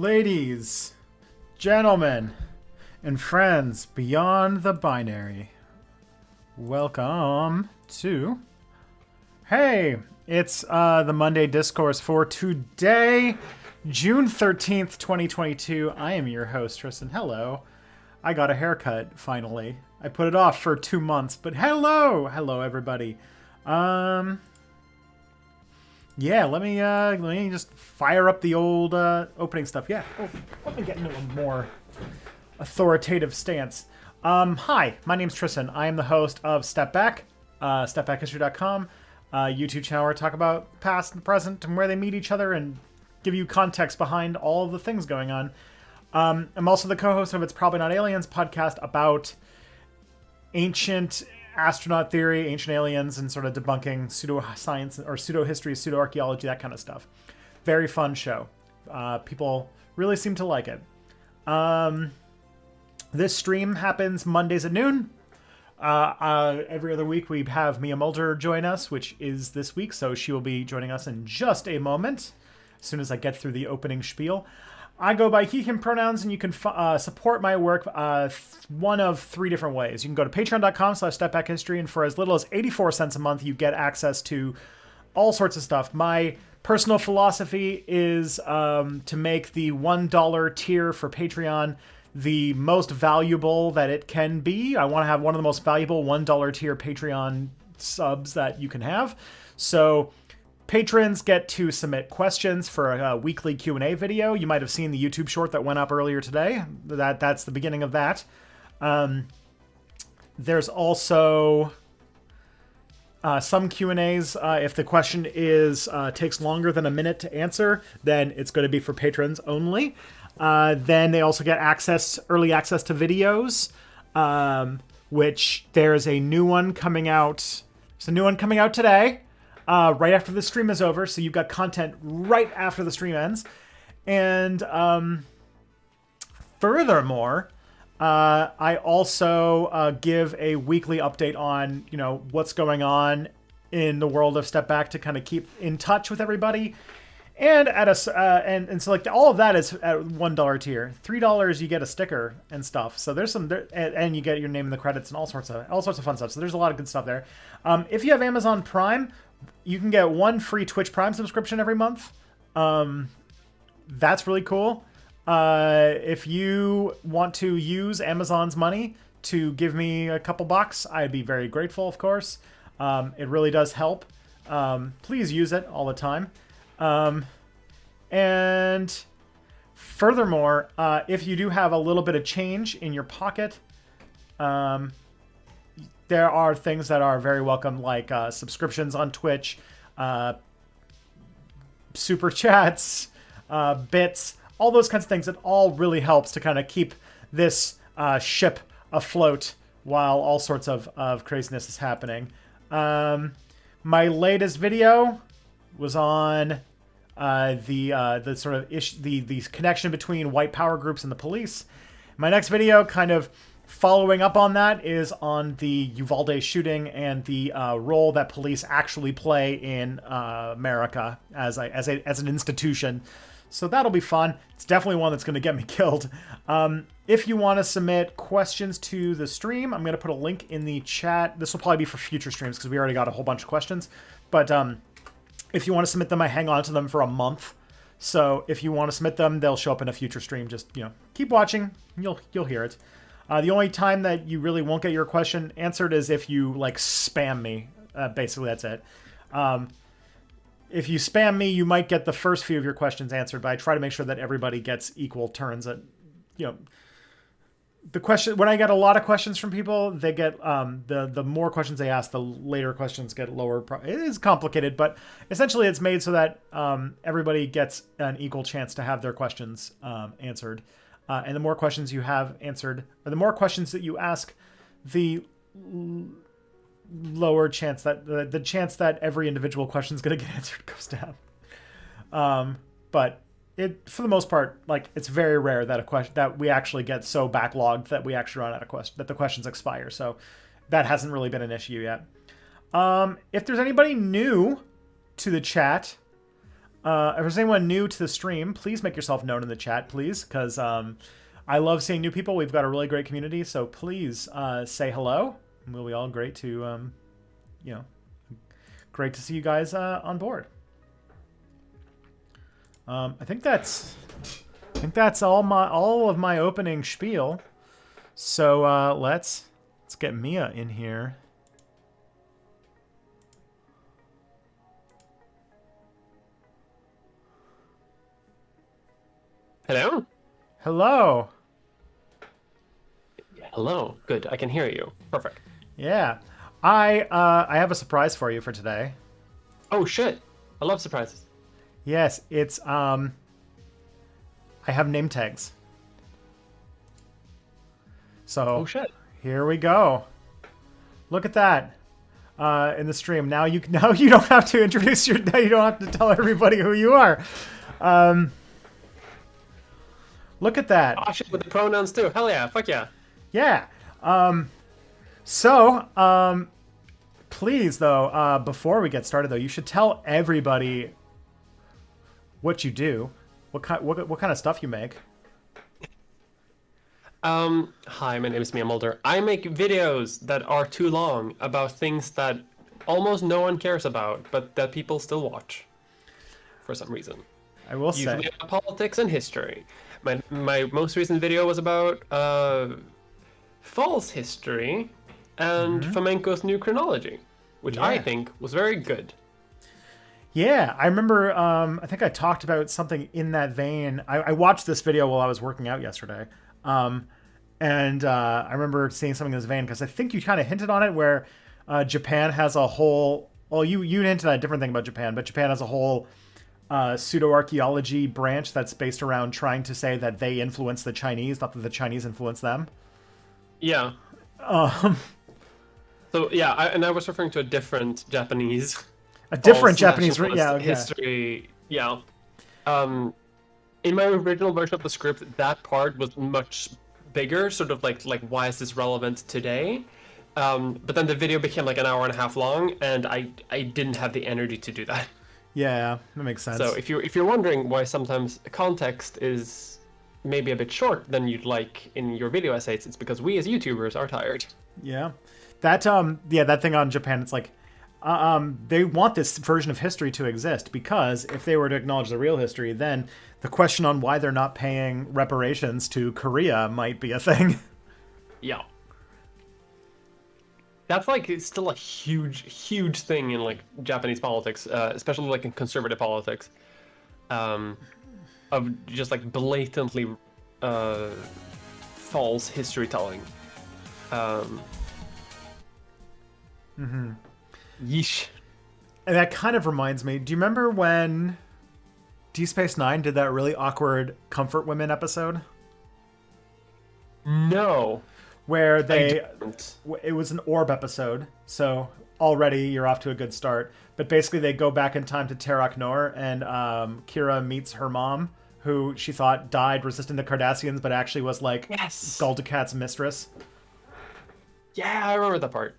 Ladies, gentlemen, and friends beyond the binary, welcome to... Hey, it's the Monday Discourse for today, June 13th, 2022. I am your host, Tristan. Hello. I got a haircut, finally. I put it off for 2 months, but hello! Hello, everybody. Yeah, let me just fire up the old opening stuff. Yeah, let me get into a more authoritative stance. Hi, my name's Tristan. I am the host of Step Back, stepbackhistory.com, YouTube channel where I talk about past and present and where they meet each other and give you context behind all of the things going on. I'm also the co-host of It's Probably Not Aliens podcast about ancient astronaut theory, ancient aliens, and sort of debunking pseudoscience or pseudo-history, pseudo-archaeology, that kind of stuff. Very fun show. People really seem to like it. This stream happens Mondays at noon. Every other week we have Mia Mulder join us, which is this week, so she will be joining us in just a moment, as soon as I get through the opening spiel. I go by he, him pronouns, and you can support my work one of 3 different ways. You can go to patreon.com/stepbackhistory, and for as little as 84 cents a month, you get access to all sorts of stuff. My personal philosophy is to make the $1 tier for Patreon the most valuable that it can be. I want to have one of the most valuable $1 tier Patreon subs that you can have. So patrons get to submit questions for a weekly Q&A video. You might have seen the YouTube short that went up earlier today. That's the beginning of that. There's also some Q&As. If the question takes longer than a minute to answer, then it's going to be for patrons only. Then they also get early access to videos, which there's a new one coming out. There's a new one coming out today. Right after the stream is over, so you've got content right after the stream ends. And furthermore, I also give a weekly update on, what's going on in the world of Step Back to kind of keep in touch with everybody. And and so like all of that is at $1 tier. $3 you get a sticker and stuff. So there's and you get your name in the credits and all sorts of fun stuff. So there's a lot of good stuff there. If you have Amazon Prime, you can get 1 free Twitch Prime subscription every month. That's really cool. If you want to use Amazon's money to give me a couple bucks, I'd be very grateful, of course. It really does help. Please use it all the time. And furthermore, if you do have a little bit of change in your pocket, there are things that are very welcome, like subscriptions on Twitch, super chats, bits, all those kinds of things. It all really helps to kind of keep this ship afloat while all sorts of craziness is happening. My latest video was on the sort of the connection between white power groups and the police. My next video, kind of following up on that, is on the Uvalde shooting and the role that police actually play in America as an institution. So that'll be fun. It's definitely one that's going to get me killed. If you want to submit questions to the stream, I'm going to put a link in the chat. This will probably be for future streams because we already got a whole bunch of questions. But if you want to submit them, I hang on to them for a month. So if you want to submit them, they'll show up in a future stream. Just, keep watching. You'll hear it. The only time that you really won't get your question answered is if you, spam me. Basically, that's it. If you spam me, you might get the first few of your questions answered, but I try to make sure that everybody gets equal turns at, the question. When I get a lot of questions from people, they get the more questions they ask, the later questions get lower. It is complicated, but essentially it's made so that everybody gets an equal chance to have their questions answered. And the more questions you have answered, or the more questions that you ask, the lower chance that the chance that every individual question is going to get answered goes down. But for the most part, it's very rare that that we actually get so backlogged that we actually run out of questions, that the questions expire. So that hasn't really been an issue yet. If there's anybody new to the chat, If there's anyone new to the stream, please make yourself known in the chat, please, because I love seeing new people. We've got a really great community, so please say hello. We'll be all great to, great to see you guys on board. I think that's all of my opening spiel. So let's get Mia in here. Hello? Hello. Hello. Good. I can hear you. Perfect. Yeah. I have a surprise for you for today. Oh shit. I love surprises. Yes, it's I have name tags. So Oh shit. Here we go. Look at that. In the stream. Now you don't have to introduce you don't have to tell everybody who you are. Look at that. Oh shit, with the pronouns too. Hell yeah. Fuck yeah. Yeah. Please though, before we get started though, you should tell everybody what you do. What kind of stuff you make. Hi, my name is Mia Mulder. I make videos that are too long about things that almost no one cares about, but that people still watch for some reason. I will Usually say. about politics and history. My most recent video was about false history and flamenco's new chronology, which I think was very good. Yeah, I remember, I think I talked about something in that vein. I watched this video while I was working out yesterday. And I remember seeing something in this vein because I think you kind of hinted on it where Japan has a whole... Well, you hinted at a different thing about Japan, but Japan has a whole pseudo-archaeology branch that's based around trying to say that they influence the Chinese, not that the Chinese influence them. Yeah. So, yeah, I was referring to a different Japanese... A different Japanese history. Yeah. In my original version of the script, that part was much bigger, sort of like why is this relevant today? But then the video became like an hour and a half long, and I didn't have the energy to do that. Yeah, that makes sense. So if you're wondering why sometimes context is maybe a bit short than you'd like in your video essays, it's because we as YouTubers are tired. Yeah. That that thing on Japan, it's like they want this version of history to exist because if they were to acknowledge the real history, then the question on why they're not paying reparations to Korea might be a thing. Yeah. That's like still a huge thing in like Japanese politics, especially like in conservative politics, of just like blatantly false history telling. Yeesh. And that kind of reminds me. Do you remember when Deep Space Nine did that really awkward Comfort Women episode? No. Where it was an orb episode, so already you're off to a good start. But basically they go back in time to Terok Nor, and Kira meets her mom, who she thought died resisting the Cardassians, but actually was like Gul Dukat's mistress. Yeah, I remember that part.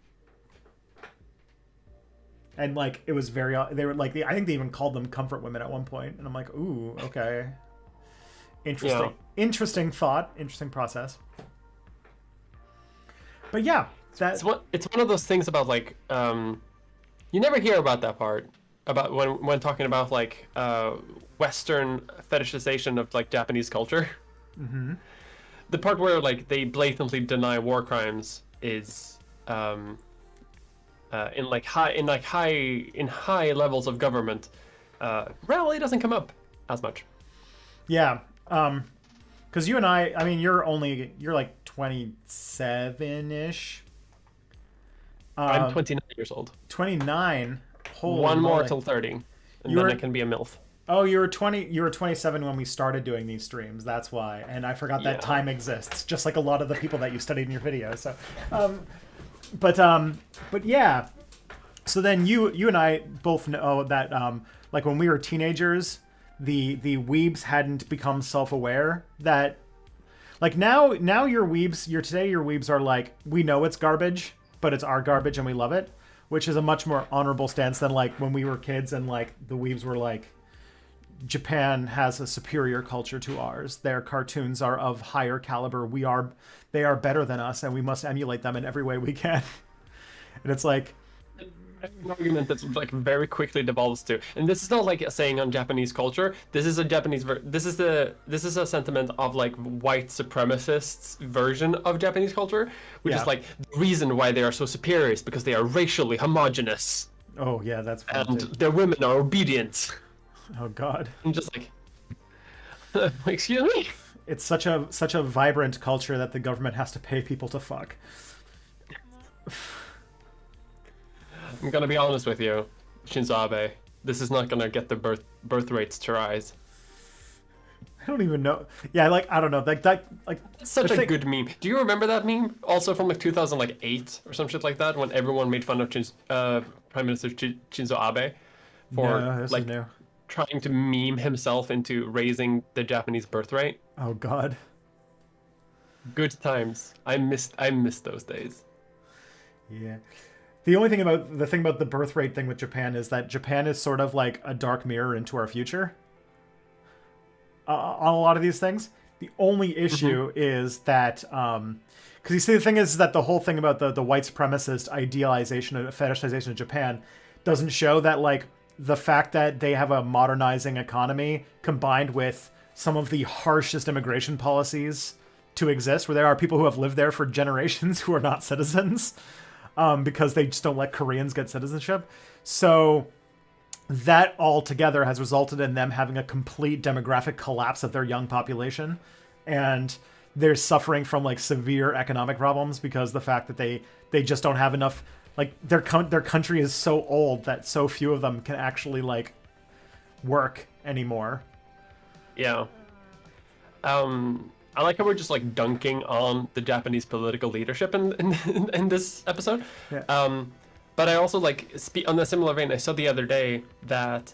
And like it was very, they were like, I think they even called them Comfort Women at one point, and I'm like, ooh, okay, interesting, interesting thought, interesting process. But yeah, it's one of those things about like you never hear about that part about when talking about like Western fetishization of like Japanese culture. Mm-hmm. The part where like they blatantly deny war crimes is in high levels of government. Rarely doesn't come up as much. Yeah, because you and I mean, you're like 27-ish. I'm 29 years old. 29. Holy One more moly. till 30, and then I can be a MILF. Oh, you were 27 when we started doing these streams. That's why. And I forgot that time exists, just like a lot of the people that you studied in your videos. So, but yeah. So then you and I both know that like when we were teenagers, the weebs hadn't become self-aware that like now your weebs are like, we know it's garbage, but it's our garbage and we love it, which is a much more honorable stance than like when we were kids and like the weebs were like Japan has a superior culture to ours. Their cartoons are of higher caliber. They are better than us, and we must emulate them in every way we can. And it's like, an argument that's like very quickly devolves to, and this is not like a saying on Japanese culture. This is a this is a sentiment of like white supremacists version of Japanese culture, which Yeah. is like the reason why they are so superior is because they are racially homogenous oh yeah, that's fun and too. their women are obedient. Oh god. I'm just like, excuse me. It's such a vibrant culture that the government has to pay people to fuck. I'm gonna be honest with you, Shinzo Abe. This is not gonna get the birth rates to rise. I don't even know. Yeah, like I don't know. Like It's such the a thing- good meme. Do you remember that meme? Also from like 2008 or some shit like that, when everyone made fun of Prime Minister Shinzo Abe for No, this is like new. trying to meme himself into raising the Japanese birth rate. Oh god. Good times. I missed those days. Yeah. The only thing about the birth rate thing with Japan is that Japan is sort of like a dark mirror into our future. On a lot of these things, the only issue is that because you see, the thing is that the whole thing about the white supremacist idealization of fetishization of Japan doesn't show that like the fact that they have a modernizing economy combined with some of the harshest immigration policies to exist, where there are people who have lived there for generations who are not citizens, because they just don't let Koreans get citizenship. So that all together has resulted in them having a complete demographic collapse of their young population, and they're suffering from like severe economic problems because the fact that they just don't have enough, like their country is so old that so few of them can actually like work anymore. Yeah. I like how we're just like dunking on the Japanese political leadership in this episode. Yeah. But I also like on a similar vein. I saw the other day that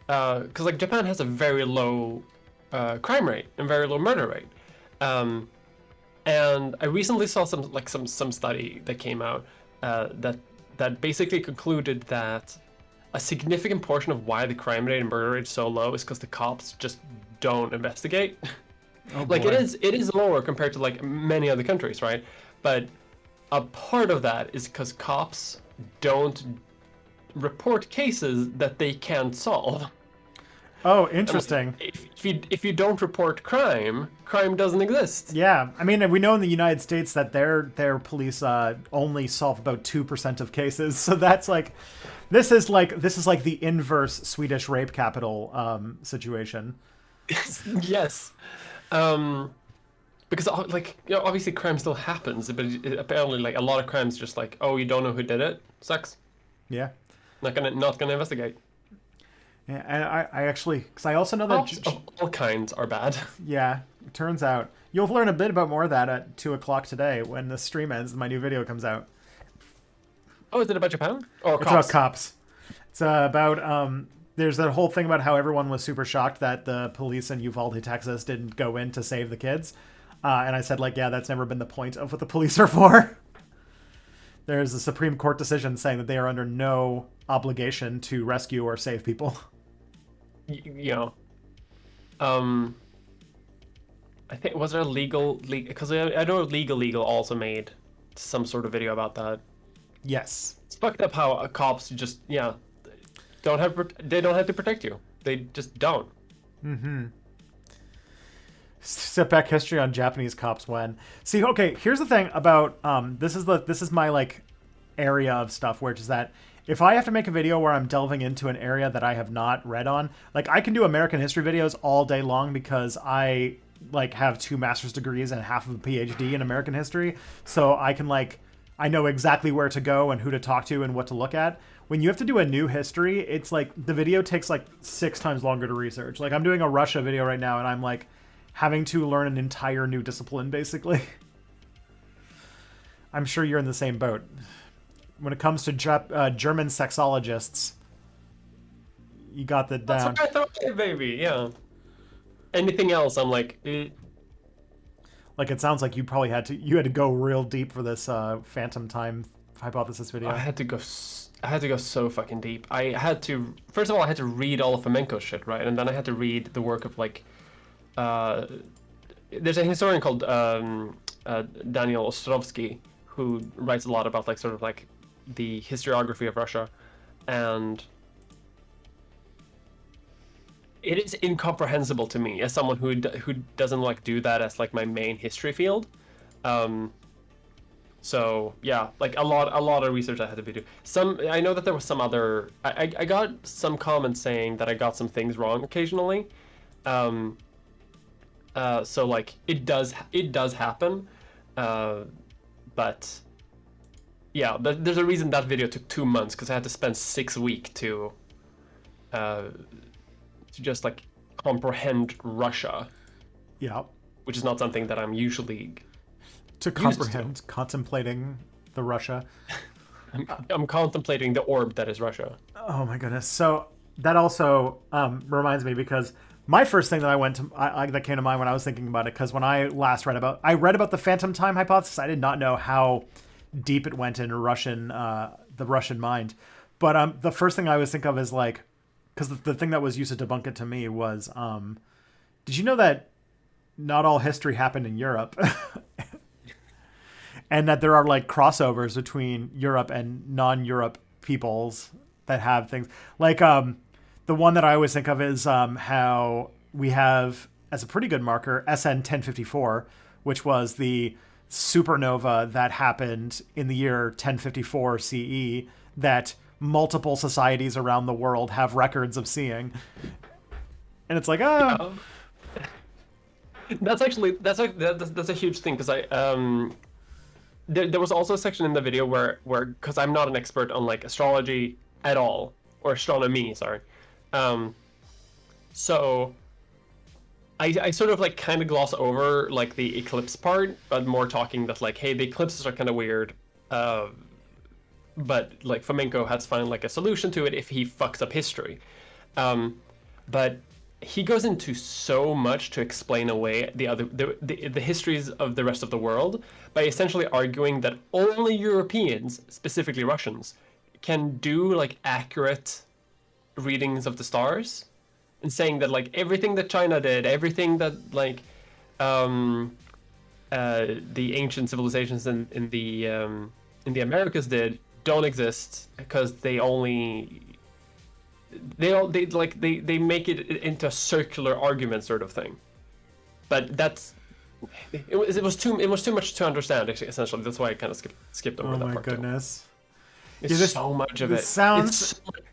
because like Japan has a very low crime rate and very low murder rate, and I recently saw some study that came out that basically concluded that a significant portion of why the crime rate and murder rate is so low is because the cops just don't investigate. Oh, Like boy. it is lower compared to like many other countries, right? But a part of that is because cops don't report cases that they can't solve. Oh, interesting. If you don't report crime, crime doesn't exist. Yeah, I mean, we know in the United States that their police only solve about 2% of cases. So that's like, this is like the inverse Swedish rape capital situation. Yes. Because like obviously crime still happens, but apparently like a lot of crimes just like, oh, you don't know who did it, sucks. Yeah. Not gonna investigate. Yeah, and I actually, because I also know that Cops of all kinds are bad. yeah, it turns out you'll learn a bit about more of that at 2:00 today when the stream ends and my new video comes out. Oh, is it about Japan? Or It's cops? about cops. It's about there's that whole thing about how everyone was super shocked that the police in Uvalde, Texas, didn't go in to save the kids, and I said like, yeah, that's never been the point of what the police are for. There's a Supreme Court decision saying that they are under no obligation to rescue or save people. You know, I think was there a legal because I know legal also made some sort of video about that. Yes. It's fucked up how cops just don't have to protect you. They just don't. Mm-hmm. Step back history on Japanese cops when. See, okay, here's the thing about this is my like area of stuff, which is that if I have to make a video where I'm delving into an area that I have not read on, like I can do American history videos all day long because I like have 2 master's degrees and half of a PhD in American history, so I can like I know exactly where to go and who to talk to and what to look at. When you have to do a new history, it's like the video takes like 6 times longer to research. Like I'm doing a Russia video right now and I'm like having to learn an entire new discipline basically. I'm sure you're in the same boat. When it comes to German sexologists, you got that down. That's what I thought, hey, baby. Yeah. Anything else? I'm like, Like it sounds like you had to go real deep for this phantom time hypothesis video. I had to go. I had to go so fucking deep. I had to first of all I had to read all of Fomenko's shit, right, and then I had to read the work of like, uh, there's a historian called Daniel Ostrovsky who writes a lot about like sort of like the historiography of Russia, and it is incomprehensible to me as someone who doesn't like do that as like my main history field. Um, so yeah, like a lot of research I had to be doing. Some I know that there was some other I got some comments saying that I got some things wrong occasionally. Um, so like it does happen, uh, but yeah, there's a reason that video took 2 months because I had to spend 6 weeks uh, to just like comprehend Russia, Yeah. which is not something that I'm usually To comprehend, contemplating the Russia. I'm contemplating the orb that is Russia. Oh my goodness. So that also reminds me because my first thing that that came to mind when I was thinking about it, because when I last read about the phantom time hypothesis, I did not know how deep it went into the Russian mind. But the first thing I always think of is like, because the thing that was used to debunk it to me was, did you know that not all history happened in Europe? And that there are like crossovers between Europe and non-Europe peoples that have things like the one that I always think of is how we have as a pretty good marker SN 1054, which was the supernova that happened in the year 1054 CE that multiple societies around the world have records of seeing. And it's like, oh, That's actually that's a huge thing because there was also a section in the video where because I'm not an expert on like astrology at all, or astronomy, sorry. So I sort of like kind of gloss over like the eclipse part, but more talking that like, hey, the eclipses are kind of weird, but like Fomenko has found like a solution to it if he fucks up history. But he goes into so much to explain away the histories of the rest of the world by essentially arguing that only Europeans, specifically Russians, can do like accurate readings of the stars, and saying that like everything that China did, everything that like the ancient civilizations in the Americas did don't exist because they make it into a circular argument sort of thing. But it was too much to understand, essentially. That's why I kind of skipped over that part. Oh my goodness. It's so much of it.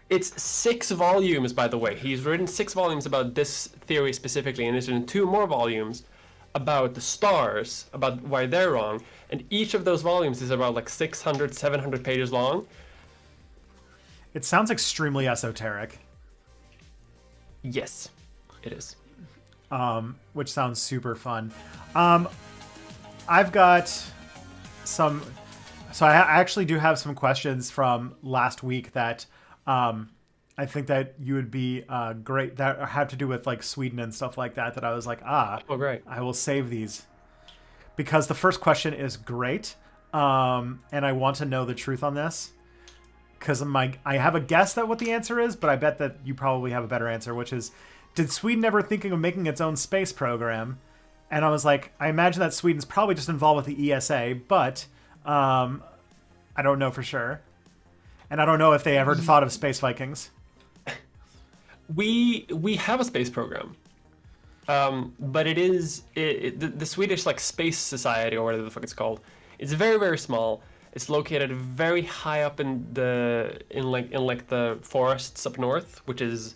It's 6 volumes, by the way. He's written 6 volumes about this theory specifically, and he's written 2 more volumes about the stars, about why they're wrong. And each of those volumes is about like 600, 700 pages long. It sounds extremely esoteric. Yes, it is. Which sounds super fun. I've got some... So I actually do have some questions from last week that I think that you would be great, that have to do with like Sweden and stuff like that, that I was like, oh, great. I will save these. Because the first question is great, and I want to know the truth on this. Because I have a guess that what the answer is, but I bet that you probably have a better answer, which is, did Sweden ever thinking of making its own space program? And I was like, I imagine that Sweden's probably just involved with the ESA, but I don't know for sure. And I don't know if they ever thought of Space Vikings. We have a space program. But it is the Swedish like Space Society, or whatever the fuck it's called. It's very, very small. It's located very high up in the forests up north, which is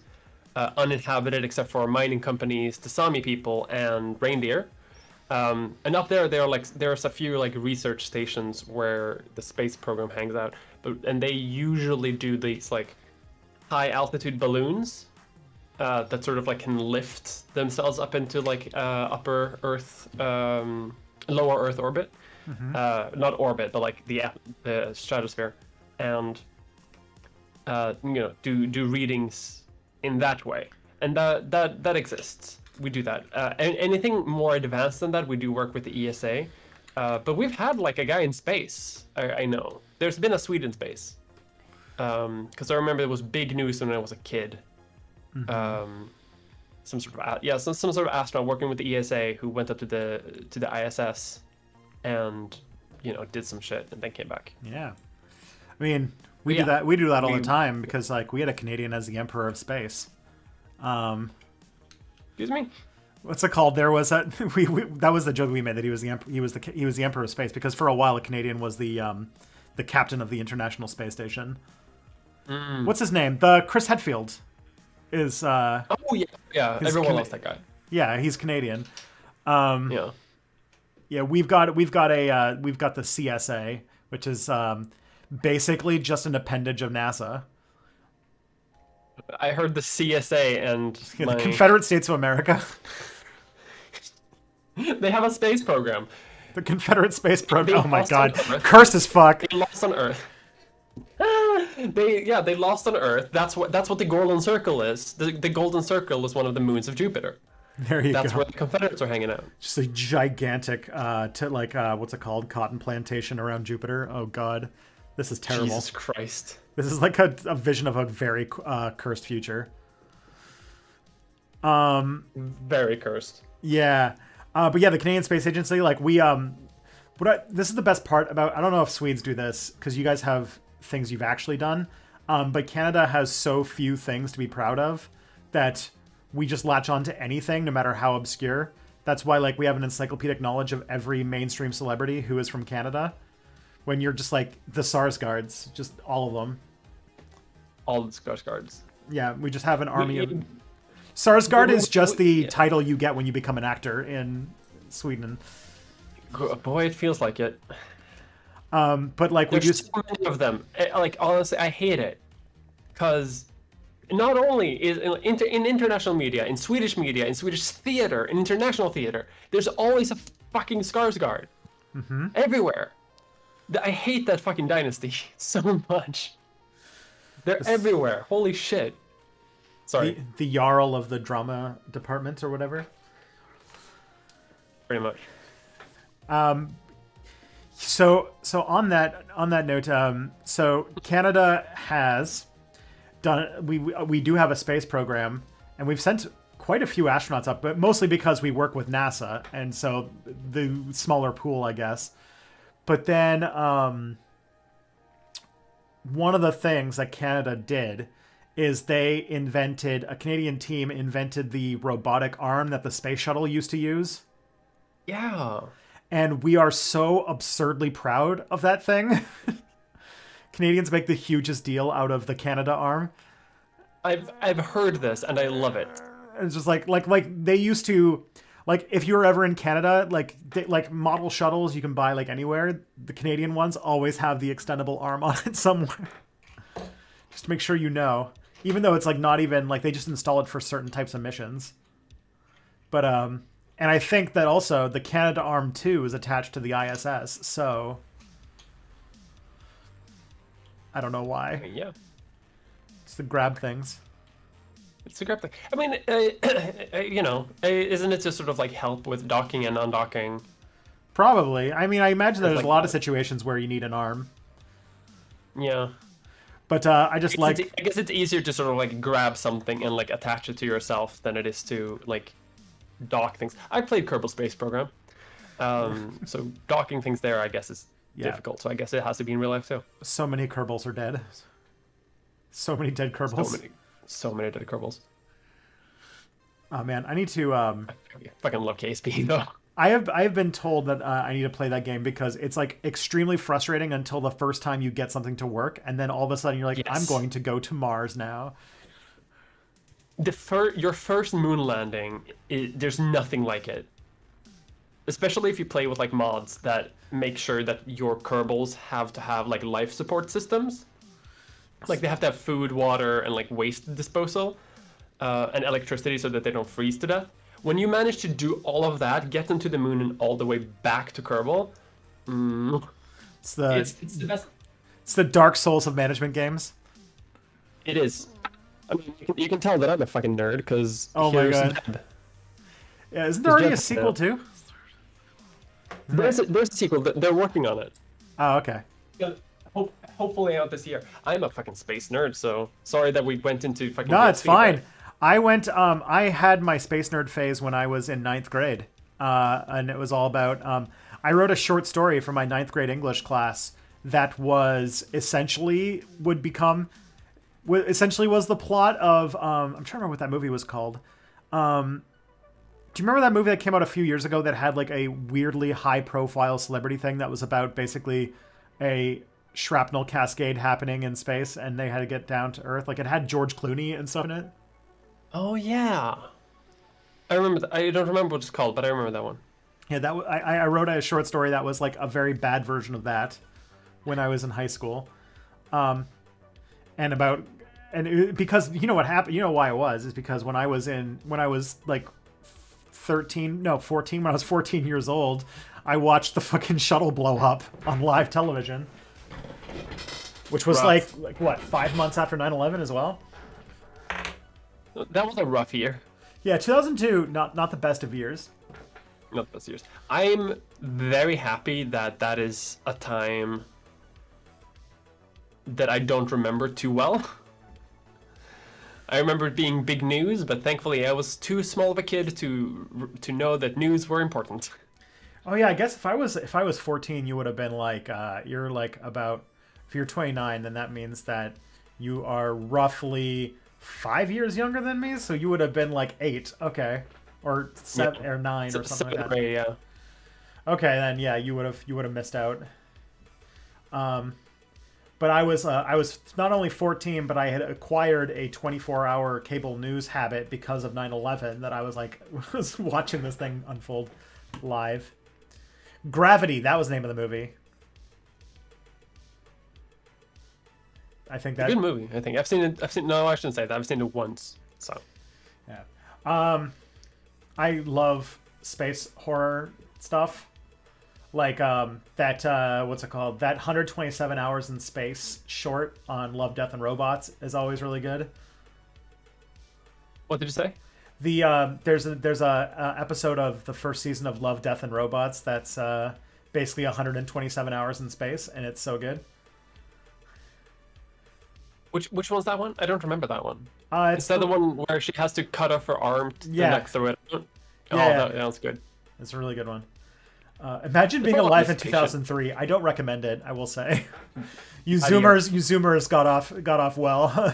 uninhabited except for mining companies, the Sami people, and reindeer. And up there, there's a few like research stations where the space program hangs out, and they usually do these like high altitude balloons that sort of like can lift themselves up into like upper Earth, lower Earth orbit. Mm-hmm. Not orbit, but like the stratosphere, and do readings in that way, and that exists. We do that. Anything more advanced than that, we do work with the ESA, but we've had like a guy in space. I know there's been a Swede in space. Because I remember it was big news when I was a kid. Some sort of some sort of astronaut working with the ESA who went up to the ISS, and did some shit and then came back. Yeah, I mean we Yeah. do that. We do that all the time because like we had a Canadian as the Emperor of Space. Excuse me. What's it called? There was a we that was the joke we made that he was the Emperor of Space because for a while a Canadian was the captain of the International Space Station. What's his name? The Chris Hadfield is. Oh yeah. Everyone loves that guy. Yeah, he's Canadian. Yeah. Yeah, we've got the CSA, which is basically just an appendage of NASA. I heard the CSA and The Confederate States of America. they have a space program. The Confederate Space Program. Oh my lost god, on Earth. cursed as fuck. They lost on Earth. They lost on Earth. That's what the Golden Circle is. The Golden Circle is one of the moons of Jupiter. There you That's go. where the Confederates are hanging out. Just a gigantic, what's it called? Cotton plantation around Jupiter. Oh god, this is terrible. Jesus Christ. This is like a vision of a very cursed future. Very cursed. Yeah, but yeah, the Canadian Space Agency, like this is the best part about. I don't know if Swedes do this because you guys have things you've actually done, but Canada has so few things to be proud of that we just latch on to anything, no matter how obscure. That's why like we have an encyclopedic knowledge of every mainstream celebrity who is from Canada. When you're just like the SARS guards, just all of them. All the SARS guards. Yeah, we just have an army of. SARS guard is just the title you get when you become an actor in Sweden. Boy, it feels like it. But like we There's just so many of them. Like honestly, I hate it, because not only is in international media, in Swedish theater, in international theater, there's always a fucking Skarsgård everywhere. I hate that fucking dynasty so much. They're everywhere. Holy shit. Sorry. The Jarl of the drama department or whatever. Pretty much. So on that note, so Canada has done. We do have a space program, and we've sent quite a few astronauts up, but mostly because we work with NASA, and so the smaller pool, I guess. But then one of the things that Canada did is a Canadian team invented the robotic arm that the space shuttle used to use. Yeah. And we are so absurdly proud of that thing. Canadians make the hugest deal out of the Canada arm. I've heard this and I love it. It's just like they used to, like if you were ever in Canada, like model shuttles you can buy like anywhere. The Canadian ones always have the extendable arm on it somewhere. Just to make sure you know. Even though it's like not even like they just install it for certain types of missions. But and I think that also the Canada Arm 2 is attached to the ISS, so I don't know why. Yeah. It's to grab things. It's a grab thing. I mean, isn't it just sort of like help with docking and undocking? Probably. I mean, I imagine there's like a lot of situations where you need an arm. Yeah. But I just I guess it's easier to sort of like grab something and like attach it to yourself than it is to like dock things. I played Kerbal Space Program, so docking things there, I guess, is difficult. So I guess it has to be in real life too. So many Kerbals are dead. So many dead Kerbals. So many dead Kerbals. Oh man, I need to. I fucking love KSP though. I have been told that I need to play that game because it's like extremely frustrating until the first time you get something to work, and then all of a sudden you're like, yes. I'm going to go to Mars now. Your first moon landing, there's nothing like it. Especially if you play with like mods that make sure that your Kerbals have to have like life support systems. Like they have to have food, water, and like waste disposal, and electricity so that they don't freeze to death. When you manage to do all of that, get them to the moon and all the way back to Kerbal, it's the best. It's the Dark Souls of management games. It is. I mean, you can tell that I'm a fucking nerd because oh my god, Jeb. Yeah, isn't there already a sequel too? There's a sequel. They're working on it. Oh okay. Hopefully out this year. I'm a fucking space nerd, so sorry that we went into fucking. No, it's PSP, but- fine. I had my space nerd phase when I was in ninth grade. And it was all about, I wrote a short story for my ninth grade English class that was essentially essentially was the plot of, I'm trying to remember what that movie was called. Do you remember that movie that came out a few years ago that had like a weirdly high profile celebrity thing that was about basically a shrapnel cascade happening in space and they had to get down to Earth? Like it had George Clooney and stuff in it. Oh yeah, I remember. I don't remember what it's called, but I remember that one. Yeah, I wrote a short story that was like a very bad version of that when I was in high school, and because you know what happened, you know why it was, is because when I was like 14, when I was 14 years old, I watched the fucking shuttle blow up on live television, which was like what, 5 months after 9/11 as well. That was a rough year. Yeah, 2002, not the best of years. Not the best years. I'm very happy that that is a time that I don't remember too well. I remember it being big news, but thankfully I was too small of a kid to know that news were important. Oh yeah, I guess if I was 14, you would have been like, you're like about, if you're 29, then that means that you are roughly 5 years younger than me, so you would have been like 8, okay, or 7 or 9 or something like that. Grade, yeah. Okay, then yeah, you would have missed out. But I was not only 14, but I had acquired a 24-hour cable news habit because of 9/11. That I was like was watching this thing unfold live. Gravity, that was the name of the movie. I think that good movie. I think I've seen it. No, I shouldn't say that. I've seen it once. So yeah, I love space horror stuff. Like that what's it called? That 127 Hours in Space short on Love, Death, and Robots is always really good. What did you say? There's a episode of the first season of Love, Death, and Robots that's basically 127 hours in space, and it's so good. Which one's that one? I don't remember that one. It's Is that the one where she has to cut off her arm to throw it out? Oh, Yeah. that was good. It's a really good one. Imagine being alive in 2003. I don't recommend it, I will say. You Zoomers got off well.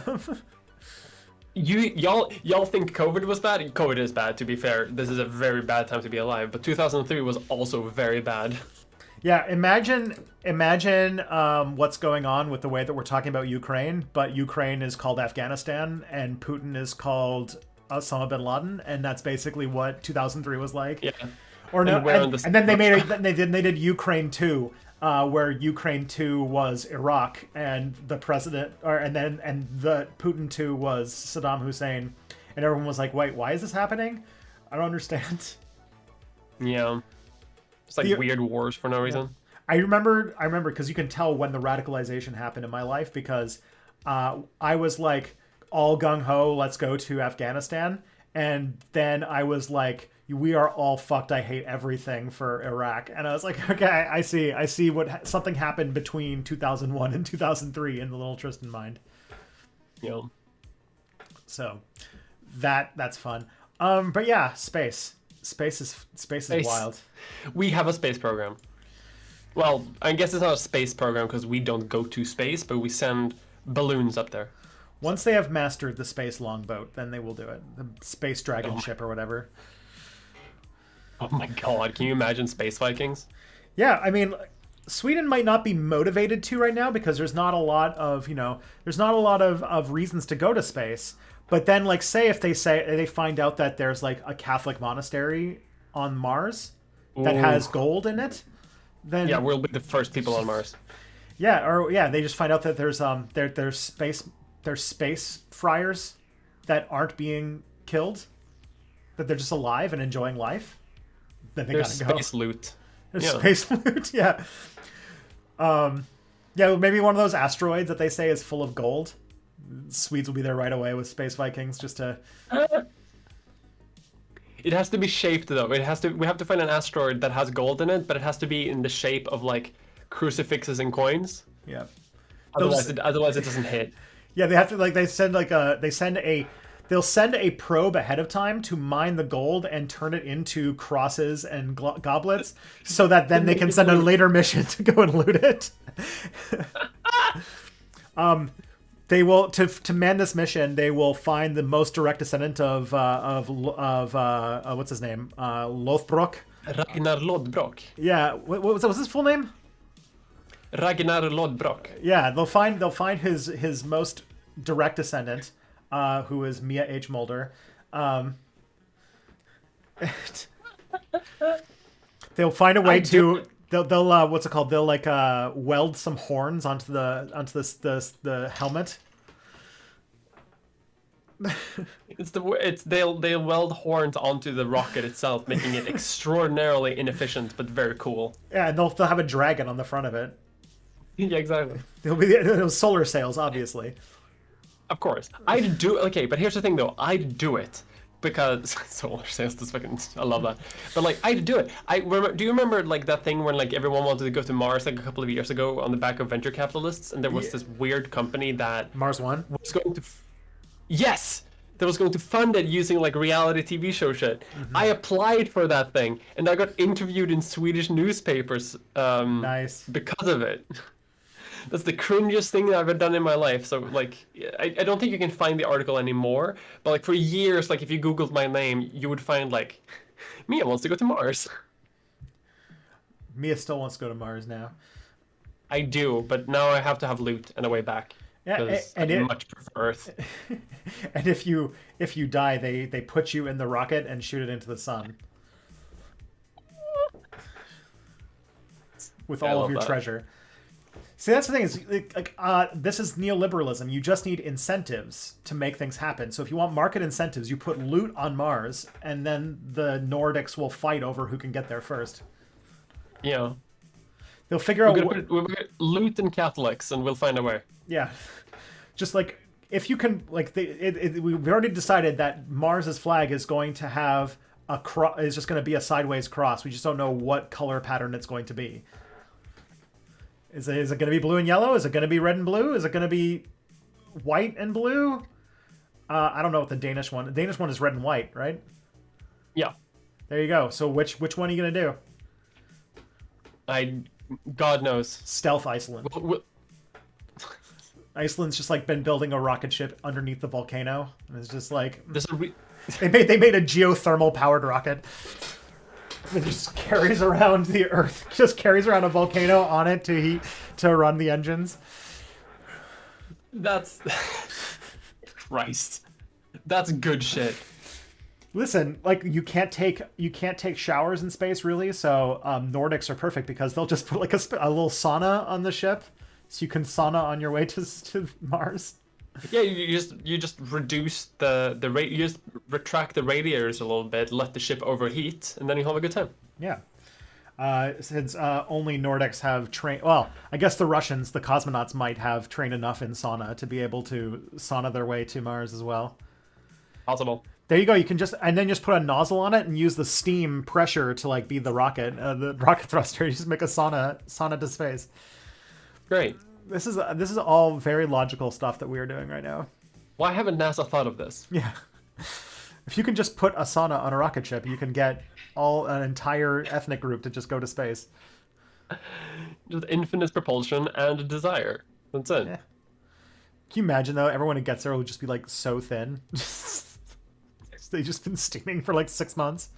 Y'all think COVID was bad? COVID is bad, to be fair. This is a very bad time to be alive, but 2003 was also very bad. Yeah, imagine what's going on with the way that we're talking about Ukraine, but Ukraine is called Afghanistan and Putin is called Osama bin Laden, and that's basically what 2003 was like. Yeah. Or no, and then they did Ukraine 2, where Ukraine 2 was Iraq, and the president, and the Putin 2 was Saddam Hussein, and everyone was like, "Wait, why is this happening? I don't understand." Yeah, it's like weird wars for no reason. I remember because you can tell when the radicalization happened in my life because I was like all gung ho, let's go to Afghanistan, and then I was like, we are all fucked. I hate everything for Iraq. And I was like, okay, I see what something happened between 2001 and 2003 in the little Tristan mind. Yeah. So that's fun. But yeah, space is wild. We have a space program. Well, I guess it's not a space program because we don't go to space, but we send balloons up there. Once they have mastered the space longboat, then they will do it. The space dragon ship or whatever. Oh my god, can you imagine Space Vikings? Yeah, I mean, Sweden might not be motivated to right now because there's not a lot of, of reasons to go to space. But then, like, say if they find out that there's like a Catholic monastery on Mars that has gold in it, then yeah, we'll be the first people on Mars. Yeah, they just find out that there's space friars that aren't being killed, that they're just alive and enjoying life. Then they There's gotta go. space loot. There's space loot, yeah. Yeah, maybe one of those asteroids that they say is full of gold. Swedes will be there right away with Space Vikings just to... It has to be shaped though. We have to find an asteroid that has gold in it, but it has to be in the shape of like crucifixes and coins. Yeah. Otherwise it doesn't hit. Yeah, they have to like they'll send a probe ahead of time to mine the gold and turn it into crosses and goblets, so that then they can send a later mission to go and loot it. They will to man this mission. They will find the most direct descendant of what's his name, Lothbrok. Ragnar Lodbrok. Yeah, what was that? Was his full name? Ragnar Lodbrok. Yeah, they'll find his most direct descendant, who is Mia H. Mulder. They'll find a way to they'll what's it called? They'll like weld some horns onto the helmet. They'll weld horns onto the rocket itself, making it extraordinarily inefficient but very cool. Yeah, and they'll have a dragon on the front of it. Yeah, exactly. It'll solar sails, obviously. Of course, I'd do okay, but here's the thing though, I'd do it because solar sails. This fucking, I love that. But like, I'd do it. Do you remember like that thing when like everyone wanted to go to Mars like a couple of years ago on the back of venture capitalists, and there was this weird company that Mars One was going to, yes, that was going to fund it using like reality TV show shit. Mm-hmm. I applied for that thing, and I got interviewed in Swedish newspapers. Nice. Because of it. That's the cringiest thing that I've ever done in my life. So, like, I don't think you can find the article anymore. But, like, for years, like, if you Googled my name, you would find, like, Mia wants to go to Mars. Mia still wants to go to Mars now. I do, but now I have to have loot and a way back. Yeah, and I much prefer Earth. And if you die, they put you in the rocket and shoot it into the sun. With all of your treasure. See, that's the thing is, this is neoliberalism. You just need incentives to make things happen. So if you want market incentives, you put loot on Mars, and then the Nordics will fight over who can get there first. Yeah. They'll figure out... We'll put loot and Catholics, and we'll find a way. Yeah. Just like, if you can... like we've already decided that Mars's flag is going to have is just going to be a sideways cross. We just don't know what color pattern it's going to be. Is it going to be blue and yellow? Is it going to be red and blue? Is it going to be white and blue? I don't know what the Danish one... The Danish one is red and white, right? Yeah. There you go. So which one are you going to do? God knows. Stealth Iceland. Iceland's just like been building a rocket ship underneath the volcano. And it's just like... they made a geothermal powered rocket. It just carries around the Earth, just carries around a volcano on it to run the engines. That's Christ. That's good shit. Listen, like you can't take showers in space really, so Nordics are perfect because they'll just put like a little sauna on the ship, so you can sauna on your way to Mars. Yeah, you just reduce the rate. You just retract the radiators a little bit, let the ship overheat, and then you have a good time. Yeah. Since only Nordics have trained... Well, I guess the Russians, the cosmonauts, might have trained enough in sauna to be able to sauna their way to Mars as well. Possible. There you go. You can just put a nozzle on it and use the steam pressure to like be the rocket thruster. You just make a sauna to space. Great. This is all very logical stuff that we are doing right now. Why haven't NASA thought of this? Yeah. If you can just put a sauna on a rocket ship, you can get an entire ethnic group to just go to space. Just infinite propulsion and desire. That's it. Yeah. Can you imagine though? Everyone who gets there will just be like so thin. They've just been steaming for like 6 months.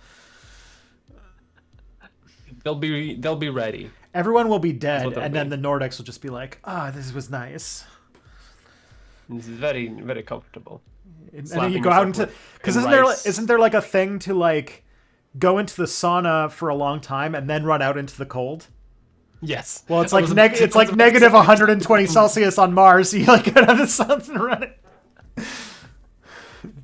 They'll be ready. Everyone will be dead, and then the Nordics will just be like, this was nice. This is very, very comfortable. And then you go out into... Because isn't there like a thing to like go into the sauna for a long time and then run out into the cold? Yes. Well, it's like negative 120 Celsius on Mars, so you like go to the sun and run it.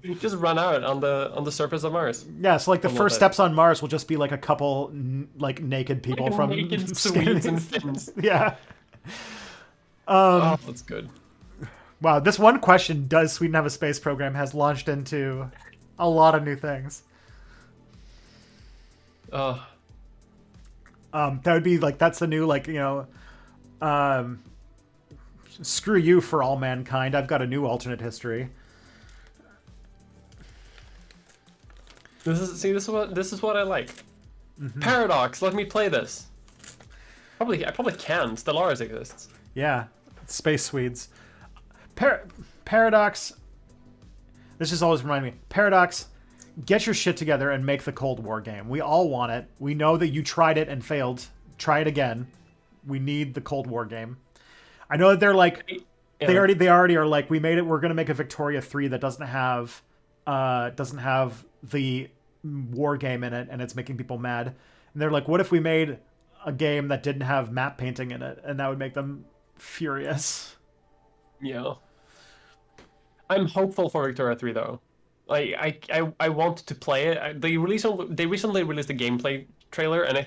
You just run out on the surface of Mars. Yeah, so like the first steps on Mars will just be like a couple like naked people like from naked Swedes and Finns. Yeah. That's good. Wow, this one question, does Sweden have a space program, has launched into a lot of new things. That would be like, that's the new, like, Screw you for all mankind. I've got a new alternate history. This is what I like. Paradox, let me play this. I probably can. Stellaris exists. Yeah, Space Swedes. Paradox. This just always remind me. Paradox, get your shit together and make the Cold War game. We all want it. We know that you tried it and failed. Try it again. We need the Cold War game. I know that they're like, Yeah. they already are like, we made it. We're gonna make a Victoria 3 that doesn't have the war game in it, and it's making people mad. And they're like, what if we made a game that didn't have map painting in it, and that would make them furious. Yeah. I'm hopeful for Victoria 3 though. I want to play it. They recently released a gameplay trailer, and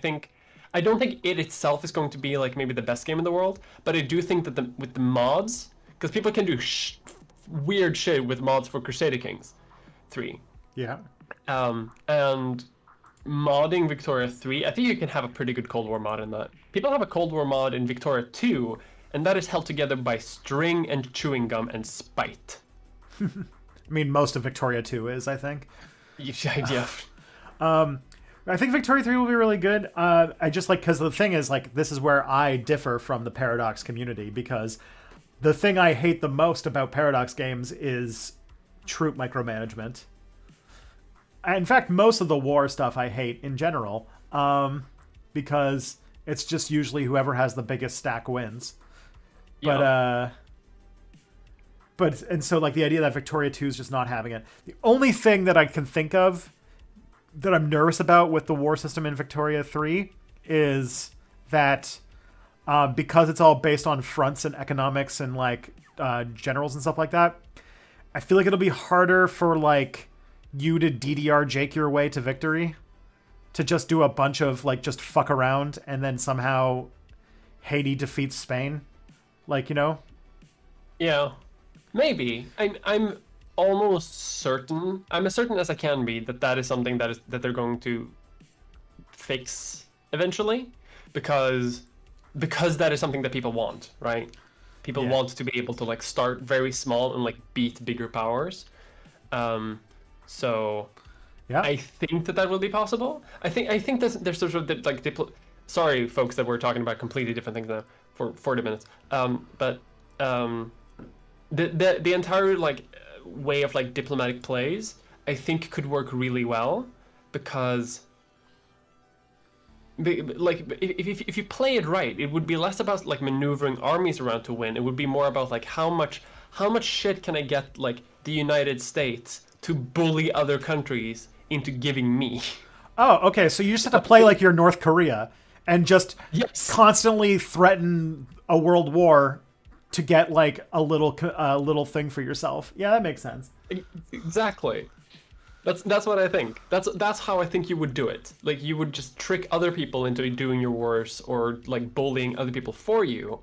I don't think it itself is going to be like maybe the best game in the world, but I do think that with the mods, because people can do weird shit with mods for Crusader Kings 3. Yeah. And modding Victoria 3, I think you can have a pretty good Cold War mod in that. People have a Cold War mod in Victoria 2, and that is held together by string and chewing gum and spite. I mean, most of Victoria 2 is, I think. Yeah. I think Victoria 3 will be really good. I just like, because the thing is, like, this is where I differ from the Paradox community, because the thing I hate the most about Paradox games is troop micromanagement. In fact, most of the war stuff I hate in general, because it's just usually whoever has the biggest stack wins. Yeah. And so like the idea that Victoria 2 is just not having it. The only thing that I can think of that I'm nervous about with the war system in Victoria 3 is that because it's all based on fronts and economics and like generals and stuff like that, I feel like it'll be harder for like you to DDR Jake your way to victory, to just do a bunch of like just fuck around and then somehow Haiti defeats Spain, like, you know. Yeah, maybe. I'm almost certain. I'm as certain as I can be that is something that they're going to fix eventually, because that is something that people want, right? People want to be able to like start very small and like beat bigger powers. So Yeah. I think that will be possible. I think there's sort of like sorry folks that we're talking about completely different things now for 40 minutes. But the entire like way of like diplomatic plays I think could work really well, because like if you play it right, it would be less about like maneuvering armies around to win. It would be more about like how much shit can I get like the United States to bully other countries into giving me. Oh, okay. So you just have to play like you're North Korea and just constantly threaten a world war to get like a little thing for yourself. Yeah, that makes sense. Exactly. That's what I think. That's how I think you would do it. Like you would just trick other people into doing your wars, or like bullying other people for you.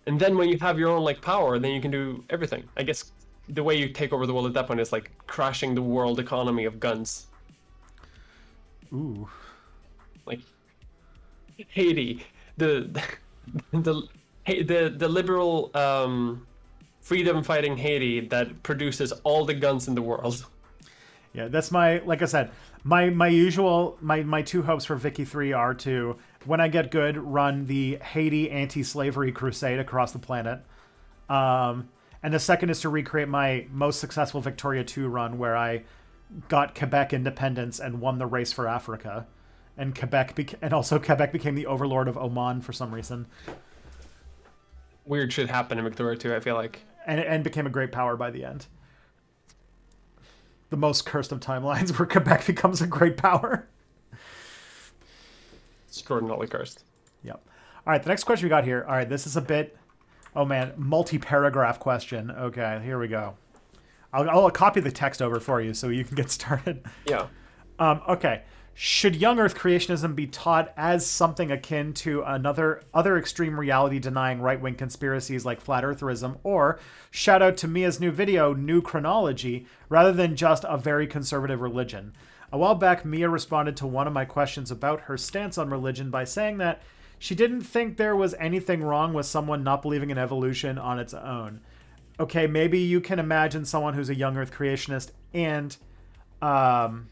And then when you have your own like power, then you can do everything. I guess the way you take over the world at that point is like crashing the world economy of guns. Ooh. Like Haiti, the liberal freedom fighting Haiti that produces all the guns in the world. Yeah, that's like I said, my two hopes for Vicky 3 are to, when I get good, run the Haiti anti-slavery crusade across the planet. And the second is to recreate my most successful Victoria 2 run, where I got Quebec independence and won the race for Africa. And Quebec became the overlord of Oman for some reason. Weird shit happened in Victoria 2, I feel like. And became a great power by the end. The most cursed of timelines, where Quebec becomes a great power. Extraordinarily cursed. Yep. All right, the next question we got here. All right, this is a bit... Oh, man. Multi-paragraph question. Okay, here we go. I'll copy the text over for you so you can get started. Yeah. Okay. Should young Earth creationism be taught as something akin to other extreme reality-denying right-wing conspiracies like flat eartherism, or, shout out to Mia's new video, New Chronology, rather than just a very conservative religion? A while back, Mia responded to one of my questions about her stance on religion by saying that She didn't think there was anything wrong with someone not believing in evolution on its own. Okay, maybe you can imagine someone who's a young Earth creationist um,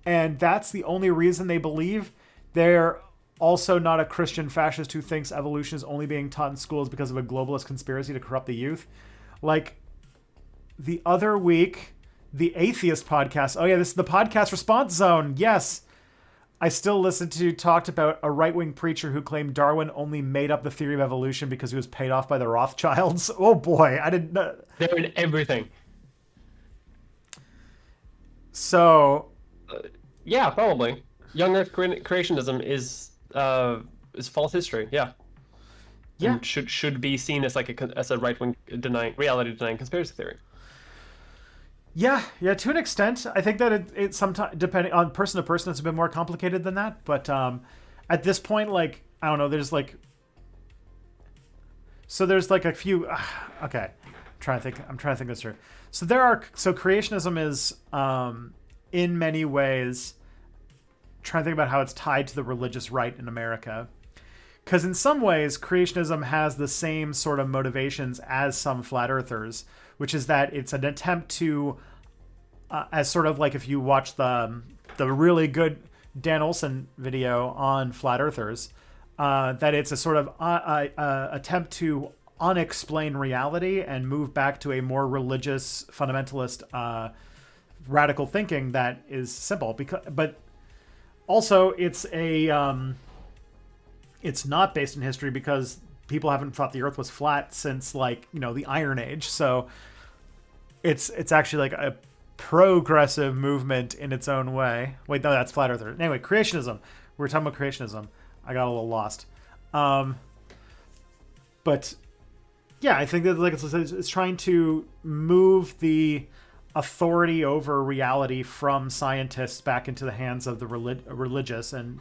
and that's the only reason they believe. They're also not a Christian fascist who thinks evolution is only being taught in schools because of a globalist conspiracy to corrupt the youth. Like the other week, the Atheist podcast. Oh yeah, this is the podcast response zone. Yes. I still listened to talked about a right-wing preacher who claimed Darwin only made up the theory of evolution because he was paid off by the Rothschilds. Oh boy, I didn't know. They're in everything. So, yeah, probably. Young Earth creationism is false history. Yeah. yeah. And should be seen as like as a right-wing reality denying conspiracy theory. Yeah, to an extent. I think that it sometimes, depending on person to person, it's a bit more complicated than that. But at this point, like, I don't know, there's like... So there's like a few... okay, I'm trying to think this through. So creationism is, in many ways, trying to think about how it's tied to the religious right in America. Because in some ways, creationism has the same sort of motivations as some flat earthers, which is that it's an attempt to, as sort of like if you watch the really good Dan Olson video on flat earthers, that it's a sort of attempt to unexplain reality and move back to a more religious, fundamentalist, radical thinking that is simple. But also it's it's not based in history because people haven't thought the Earth was flat since the Iron Age. So it's actually like a progressive movement in its own way. Wait, no, that's flat earther. Anyway, creationism. We were talking about creationism. I got a little lost. But yeah, I think that it's trying to move the authority over reality from scientists back into the hands of the religious, and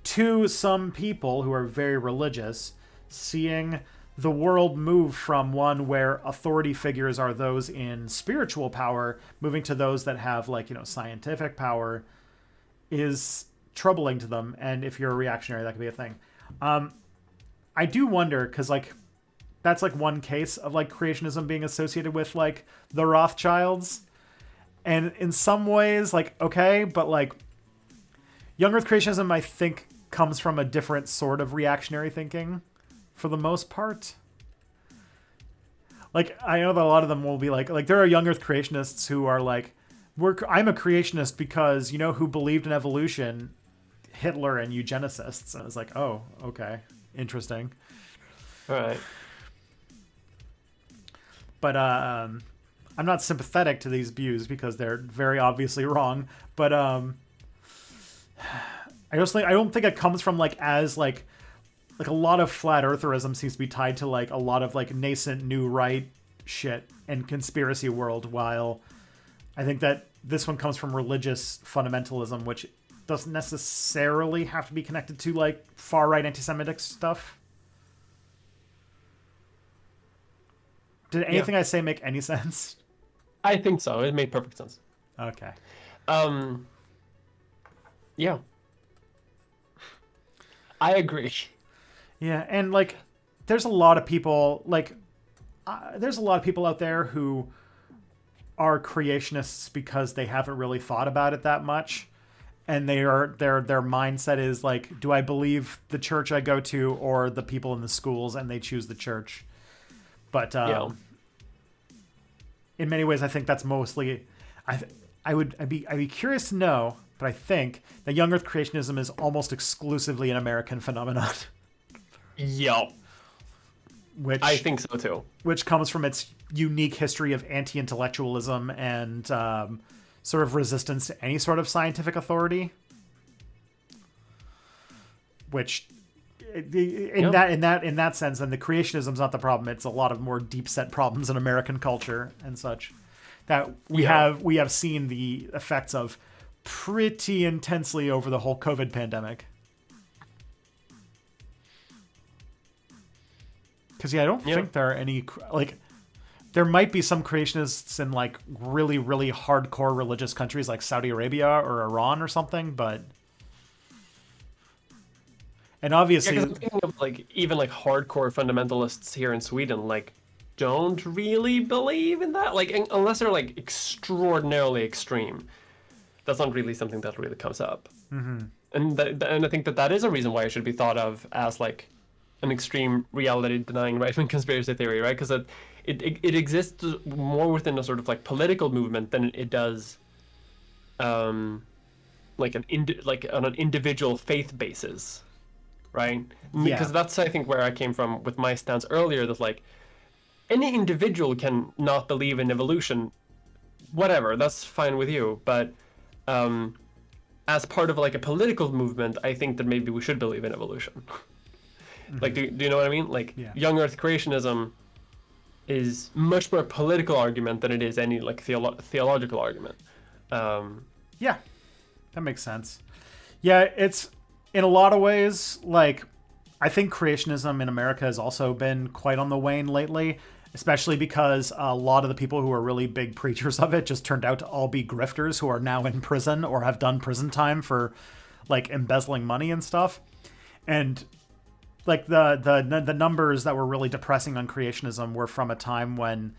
to some people who are very religious, seeing the world move from one where authority figures are those in spiritual power, moving to those that have scientific power, is troubling to them. And if you're a reactionary, that could be a thing. I do wonder, because that's one case of creationism being associated with the Rothschilds, and in some ways okay, but young Earth creationism I think comes from a different sort of reactionary thinking for the most part. I know that a lot of them will be there are young Earth creationists who are I'm a creationist because who believed in evolution? Hitler and eugenicists. And it's oh, okay, interesting. All right. But I'm not sympathetic to these views because they're very obviously wrong. But I don't think it comes from as a lot of flat eartherism seems to be tied to a lot of nascent new right shit and conspiracy world, while I think that this one comes from religious fundamentalism, which doesn't necessarily have to be connected to far right anti-Semitic stuff. Did anything I say make any sense? I think so. It made perfect sense. Okay. Yeah. I agree. Yeah, and there's a lot of people out there who are creationists because they haven't really thought about it that much, and their mindset is do I believe the church I go to or the people in the schools, and they choose the church. But in many ways, I think that's mostly. I'd be curious to know, but I think that young Earth creationism is almost exclusively an American phenomenon. Yup. Which I think so too. Which comes from its unique history of anti-intellectualism and sort of resistance to any sort of scientific authority. Which, in that sense, then the creationism's not the problem. It's a lot of more deep-set problems in American culture and such that we have seen the effects of pretty intensely over the whole COVID pandemic. Because I don't think there are any there might be some creationists in really, really hardcore religious countries like Saudi Arabia or Iran or something, but And Yeah, obviously, because I'm thinking of like even like hardcore fundamentalists here in Sweden, like don't really believe in that, like unless they're like extraordinarily extreme. That's not really something that really comes up. And I think that that is a reason why it should be thought of as like an extreme reality denying right wing conspiracy theory, right? Because it exists more within a sort of like political movement than it does like like on an individual faith basis, right? yeah. Because that's I think where I came from with my stance earlier, that like any individual can not believe in evolution, whatever, that's fine with you, but um as part of like a political movement, I think that maybe we should believe in evolution. Like, do you know what I mean? Like, Yeah. young Earth creationism is much more a political argument than it is any like theological argument. Um, Yeah. That makes sense. Yeah, it's in a lot of ways like I think creationism in America has also been quite on the wane lately, especially because a lot of the people who are really big preachers of it just turned out to all be grifters who are now in prison or have done prison time for like embezzling money and stuff. And like the numbers that were really depressing on creationism were from a time when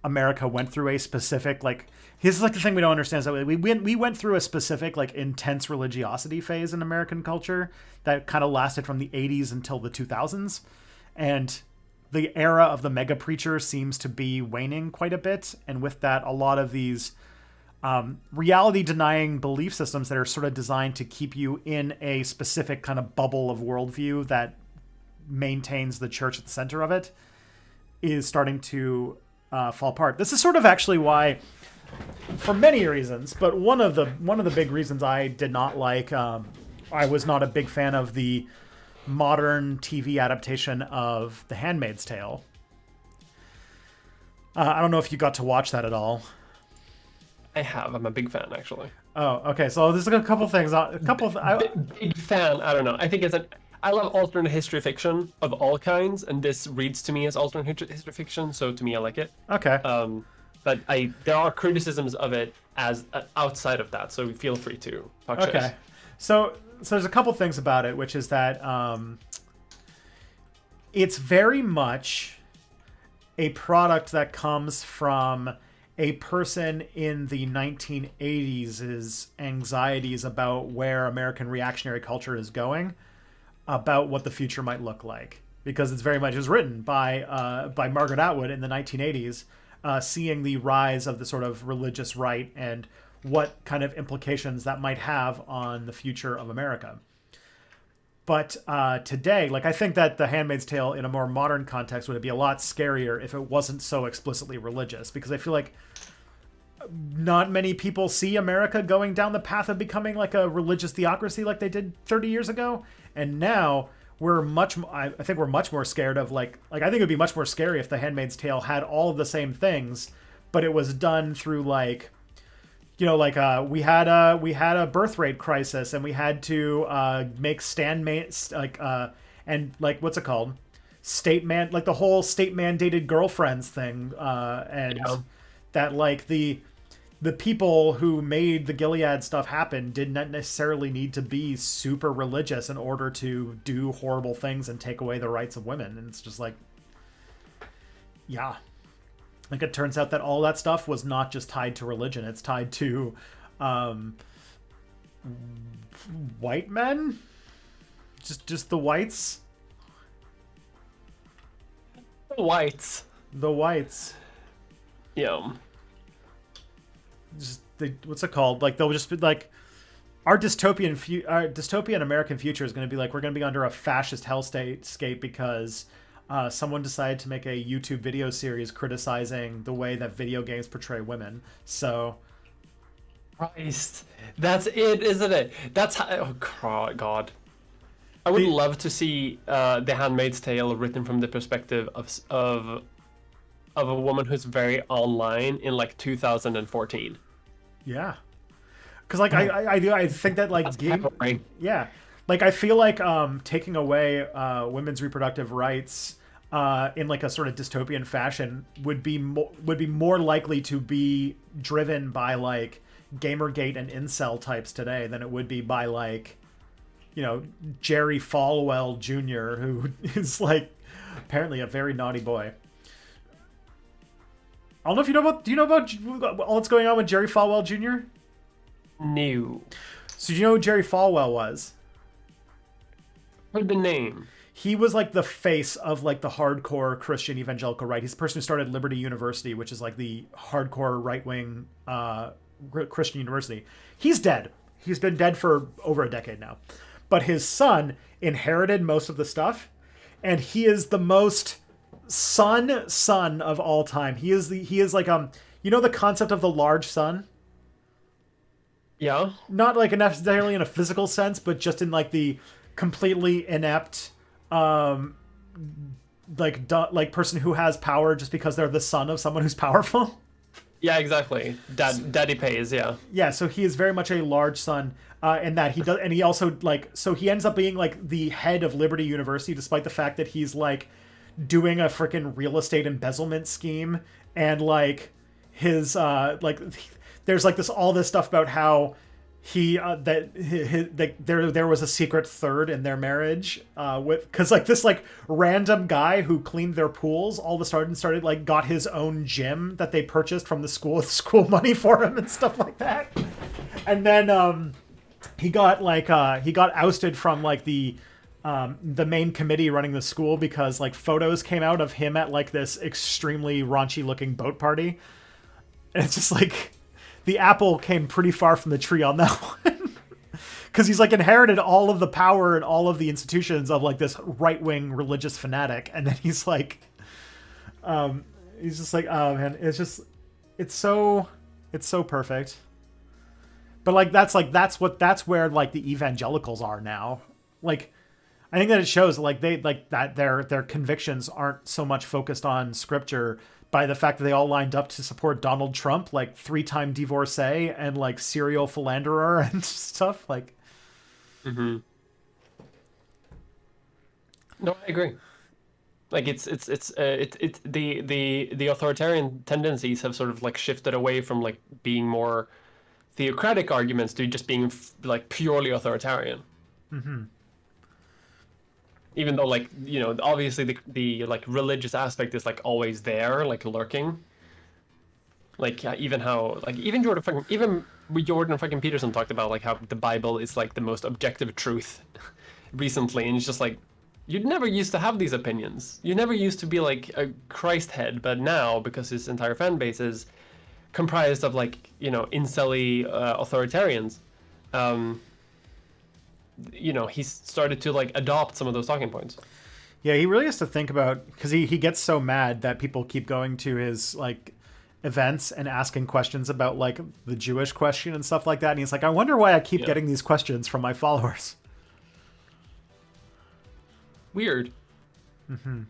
America went through a specific like here's like the thing we don't understand is that we went through a specific like intense religiosity phase in American culture that kind of lasted from the 80s until the 2000s, and the era of the mega preacher seems to be waning quite a bit, and with that a lot of these reality denying belief systems that are sort of designed to keep you in a specific kind of bubble of worldview that maintains the church at the center of it is starting to fall apart. This is sort of actually why, for many reasons, but one of the big reasons I did not like, I was not a big fan of the modern TV adaptation of The Handmaid's Tale. I don't know if you got to watch that at all. I have. I'm a big fan, actually. Oh, okay. So there's a couple things. A couple of Big fan. I don't know. I think it's an. I love alternate history fiction of all kinds, and this reads to me as alternate history fiction. So to me, I like it. okay. But there are criticisms of it as outside of that. So feel free to talk shit. Okay. So there's a couple things about it, which is that it's very much a product that comes from a person in the 1980s' anxieties about where American reactionary culture is going, about what the future might look like, because it's very much is written by Margaret Atwood in the 1980s, seeing the rise of the sort of religious right and what kind of implications that might have on the future of America. But today, like I think that The Handmaid's Tale in a more modern context would be a lot scarier if it wasn't so explicitly religious, because I feel like not many people see America going down the path of becoming like a religious theocracy like they did 30 years ago. And now I think we're much more scared of like I think it would be much more scary if The Handmaid's Tale had all of the same things, but it was done through like, you know, like we had a birth rate crisis, and we had to make and like what's it called, like the whole state mandated girlfriends thing, and Yeah. that like the people who made the Gilead stuff happen did not necessarily need to be super religious in order to do horrible things and take away the rights of women. And it's just like, yeah. Like it turns out that all that stuff was not just tied to religion. It's tied to white men. Just the whites. Whites. The whites. Yeah. Just what's it called? Like they'll just be like, our dystopian American future is going to be like we're going to be under a fascist hellscape because someone decided to make a YouTube video series criticizing the way that video games portray women. So, Christ, that's it, isn't it? That's how, oh God. I would love to see The Handmaid's Tale written from the perspective of a woman who's very online in like 2014. yeah, because like I think that like yeah, like I feel like taking away women's reproductive rights in like a sort of dystopian fashion would be more likely to be driven by like Gamergate and incel types today than it would be by like Jerry Falwell Jr., who is like apparently a very naughty boy. I don't know if you know about. Do you know about all that's going on with Jerry Falwell Jr.? No. So do you know who Jerry Falwell was? Heard the name. He was like the face of like the hardcore Christian evangelical right. He's the person who started Liberty University, which is like the hardcore right-wing Christian university. He's dead. He's been dead for over a decade now. But his son inherited most of the stuff, and he is the most son of all time. He is like the concept of the large sun? Yeah. Not like necessarily in a physical sense, but just in like the completely inept like person who has power just because they're the son of someone who's powerful. Yeah, exactly. Daddy pays. Yeah. Yeah, so he is very much a large son, in that he does, and he also so he ends up being like the head of Liberty University, despite the fact that he's like doing a freaking real estate embezzlement scheme, and like his there's like all this stuff about how he there was a secret third in their marriage, because like this like random guy who cleaned their pools all of a sudden started like got his own gym that they purchased from the school money for him and stuff like that. And then he got ousted from like the main committee running the school because like photos came out of him at like this extremely raunchy looking boat party. And it's just like the apple came pretty far from the tree on that one. Because he's like inherited all of the power and all of the institutions of like this right-wing religious fanatic. And then he's like, he's just like, oh man, it's so perfect. But like, that's where like the evangelicals are now. Like, I think that it shows like their convictions aren't so much focused on scripture, by the fact that they all lined up to support Donald Trump, like 3-time divorcee and like serial philanderer and stuff like. Mm-hmm. No, I agree. Like it's the authoritarian tendencies have sort of like shifted away from like being more theocratic arguments to just being like purely authoritarian. Mm-hmm. Even though, like, obviously the like religious aspect is like always there, like lurking. Like even Jordan fucking Peterson talked about like how the Bible is like the most objective truth recently, and it's just like you never used to have these opinions. You never used to be like a Christ head, but now because his entire fan base is comprised of like incel-y authoritarians. He's started to like adopt some of those talking points. Yeah, he really has to think about, because he gets so mad that people keep going to his like events and asking questions about like the Jewish question and stuff like that. And he's like, I wonder why I keep getting these questions from my followers. Weird. Mm-hmm.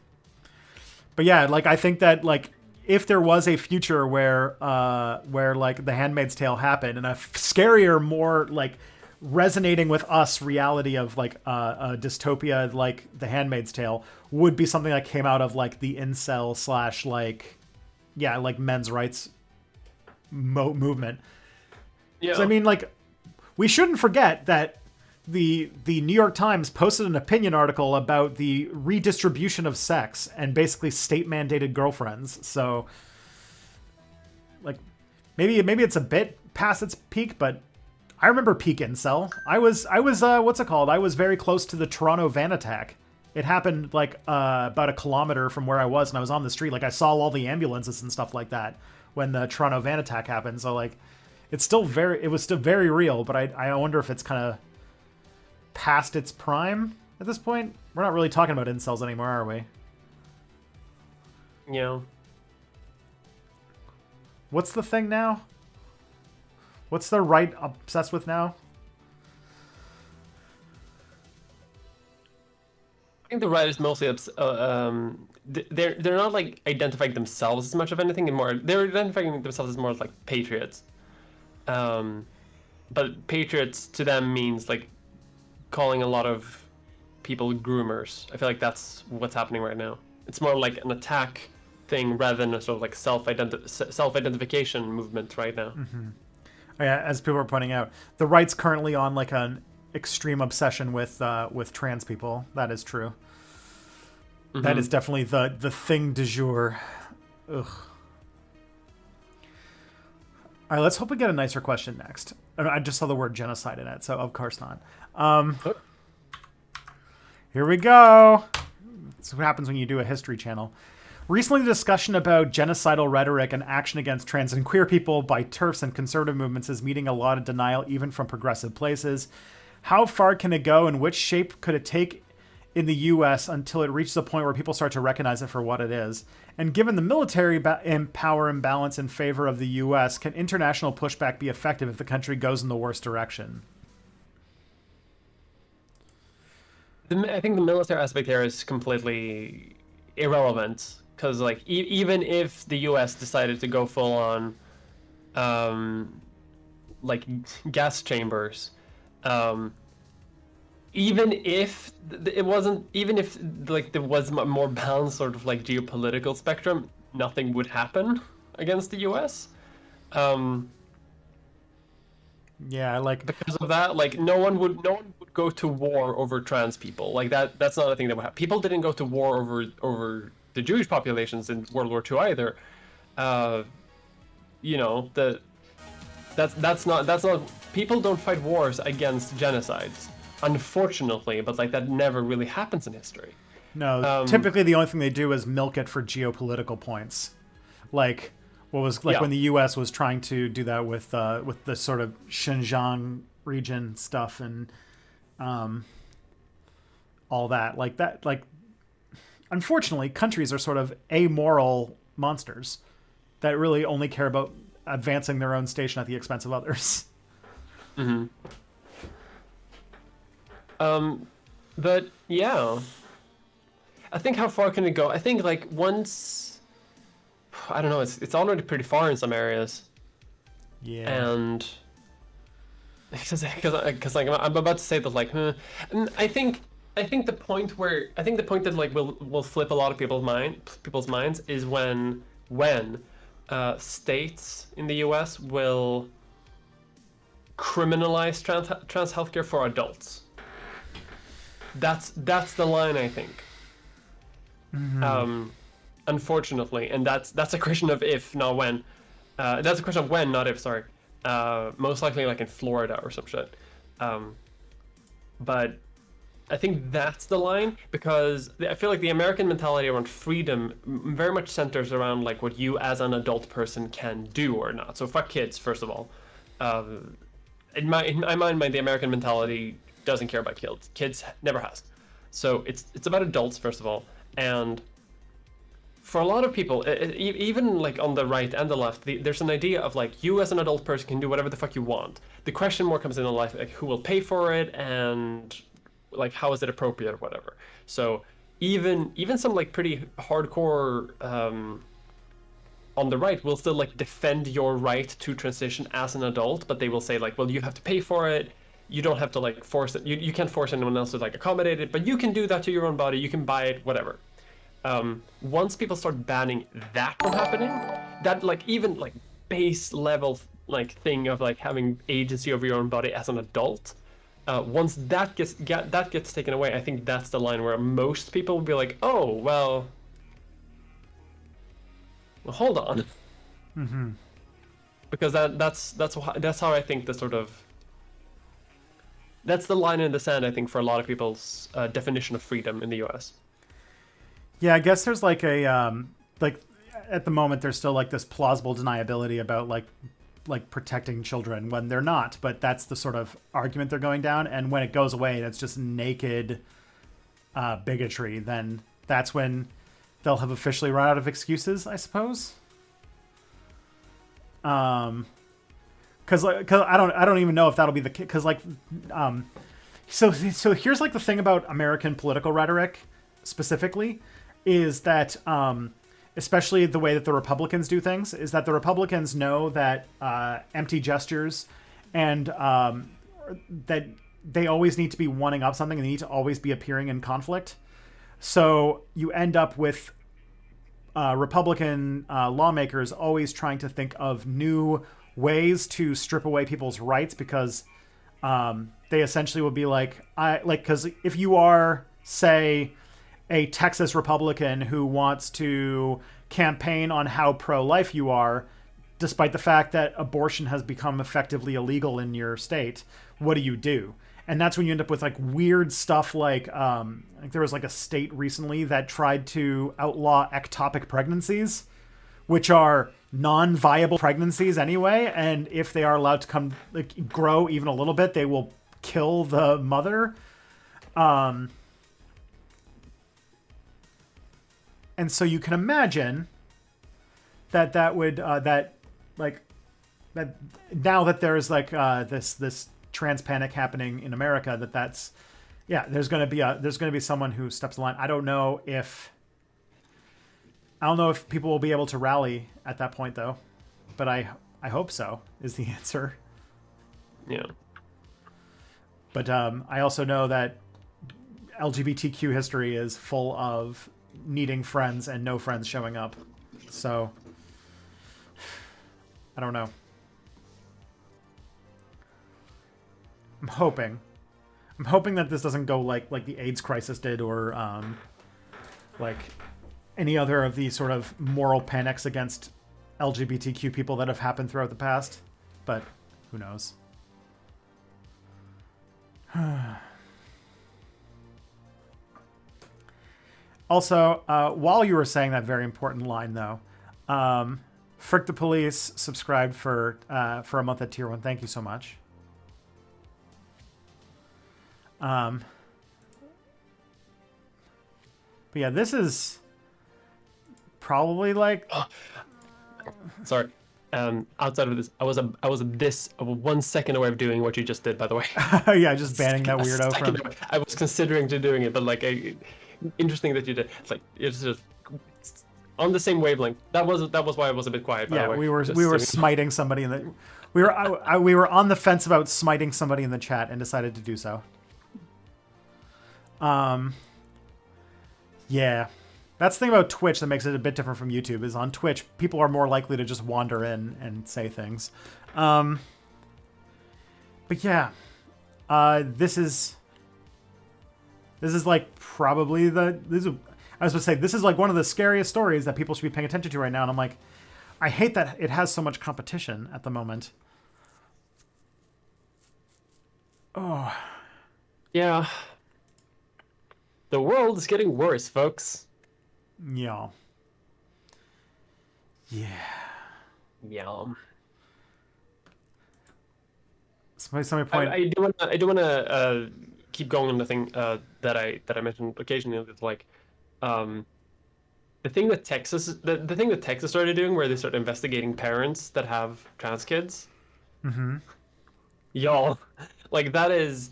But yeah, like I think that like if there was a future where like The Handmaid's Tale happened, and a scarier, more like resonating with us reality of like a dystopia like The Handmaid's Tale would be something that came out of like the incel / like men's rights movement. Yeah. So I mean, like, we shouldn't forget that the New York Times posted an opinion article about the redistribution of sex and basically state mandated girlfriends. So like maybe it's a bit past its peak, but I remember peak incel. I was what's it called? I was very close to the Toronto van attack. It happened like about a kilometer from where I was, and I was on the street. Like I saw all the ambulances and stuff like that when the Toronto van attack happened. So like, it was still very real. But I wonder if it's kind of past its prime at this point. We're not really talking about incels anymore, are we? Yeah. What's the thing now? What's the right obsessed with now? I think the right is mostly they're not like identifying themselves as much of anything, and more they're identifying themselves as more like patriots. But patriots to them means like calling a lot of people groomers. I feel like that's what's happening right now. It's more like an attack thing rather than a sort of like self-identification movement right now. Mm-hmm. Yeah, as people are pointing out, the right's currently on like an extreme obsession with trans people. That is true. Mm-hmm. That is definitely the thing du jour. Ugh. All right, let's hope we get a nicer question next. I just saw the word genocide in it, so of course not. Here we go. That's what happens when you do a history channel. Recently, the discussion about genocidal rhetoric and action against trans and queer people by TERFs and conservative movements is meeting a lot of denial, even from progressive places. How far can it go, and which shape could it take in the U.S. until it reaches a point where people start to recognize it for what it is? And given the military power imbalance in favor of the U.S., can international pushback be effective if the country goes in the worst direction? I think the military aspect here is completely irrelevant, because like even if the U.S. decided to go full on, like gas chambers, even if it wasn't, even if like there was a more balanced sort of like geopolitical spectrum, nothing would happen against the U.S. Yeah, like because of that, like no one would go to war over trans people. Like that's not a thing that would happen. People didn't go to war over the Jewish populations in World War II either. You know, that's not people don't fight wars against genocides, unfortunately, but like that never really happens in history. No, typically the only thing they do is milk it for geopolitical points. Like what was like when the U.S. was trying to do that with the sort of Xinjiang region stuff and all that. Like that, like unfortunately, countries are sort of amoral monsters that really only care about advancing their own station at the expense of others. Mm-hmm. But yeah, I think how far can it go? I think like once. I don't know. It's already pretty far in some areas. Yeah. And because like I'm about to say that like, and I think the point that like will flip a lot of people's minds is when states in the U.S. will criminalize trans healthcare for adults. That's the line, I think. Mm-hmm. Unfortunately, and that's a question of if, not when. That's a question of when, not if. Sorry. Most likely, like in Florida or some shit. But I think that's the line, because I feel like the American mentality around freedom very much centers around like what you as an adult person can do or not. So fuck kids, first of all. In my mind, the American mentality doesn't care about kids. Kids never has. So it's about adults first of all, and for a lot of people, even like on the right and the left, there's an idea of like you as an adult person can do whatever the fuck you want. The question more comes in life, like who will pay for it and like how is it appropriate or whatever. So even some like pretty hardcore on the right will still like defend your right to transition as an adult, but they will say like, well, you have to pay for it. You don't have to like force it. You can't force anyone else to like accommodate it, but you can do that to your own body. You can buy it, whatever. Once people start banning that from happening, that like even like base level like thing of like having agency over your own body as an adult, once that gets taken away, I think that's the line where most people will be like, oh well, hold on, mm-hmm. because that's how I think the sort of that's the line in the sand, I think, for a lot of people's definition of freedom in the U.S. Yeah, I guess there's like a like at the moment there's still like this plausible deniability about like protecting children when they're not, but that's the sort of argument they're going down, and when it goes away and it's just naked bigotry, then that's when they'll have officially run out of excuses, I suppose. Cause I don't even know if that'll be the case. Cause like, so here's like the thing about American political rhetoric specifically is that, especially the way that the Republicans do things, is that the Republicans know that empty gestures and that they always need to be wanting up something and they need to always be appearing in conflict. So you end up with Republican lawmakers always trying to think of new ways to strip away people's rights because they essentially would be like, because if you are, say, a Texas Republican who wants to campaign on how pro-life you are, despite the fact that abortion has become effectively illegal in your state, what do you do? And that's when you end up with like weird stuff like there was like a state recently that tried to outlaw ectopic pregnancies, which are non-viable pregnancies anyway, and if they are allowed to grow even a little bit, they will kill the mother. And so you can imagine that now that there's like this trans panic happening in America, there's going to be someone who steps the line. I don't know if people will be able to rally at that point though, but I hope so is the answer. Yeah. But I also know that LGBTQ history is full of needing friends and no friends showing up. So I don't know. I'm hoping that this doesn't go like the AIDS crisis did, or like any other of the sort of moral panics against LGBTQ people that have happened throughout the past. But who knows? Also, while you were saying that very important line, though, Frick the Police subscribed for a month at Tier 1. Thank you so much. But yeah, this is probably like. Sorry. Outside of this, I was 1 second away of doing what you just did. By the way. Yeah, just banning that weirdo from. I was considering to doing it, but like, interesting that you did. It's like it's just on the same wavelength. That was why I was a bit quiet. By the way. we were smiting somebody in the. We were on the fence about smiting somebody in the chat and decided to do so. Yeah. That's the thing about Twitch that makes it a bit different from YouTube, is on Twitch, people are more likely to just wander in and say things. But yeah, this is like probably I was going to say, this is like one of the scariest stories that people should be paying attention to right now. And I'm like, I hate that it has so much competition at the moment. Oh. Yeah. The world is getting worse, folks. Yeah. Yeah. Yeah. Somebody point. I do want to keep going on the thing that I mentioned occasionally. It's like the thing that Texas started doing, where they started investigating parents that have trans kids. Mm-hmm. Y'all, like that is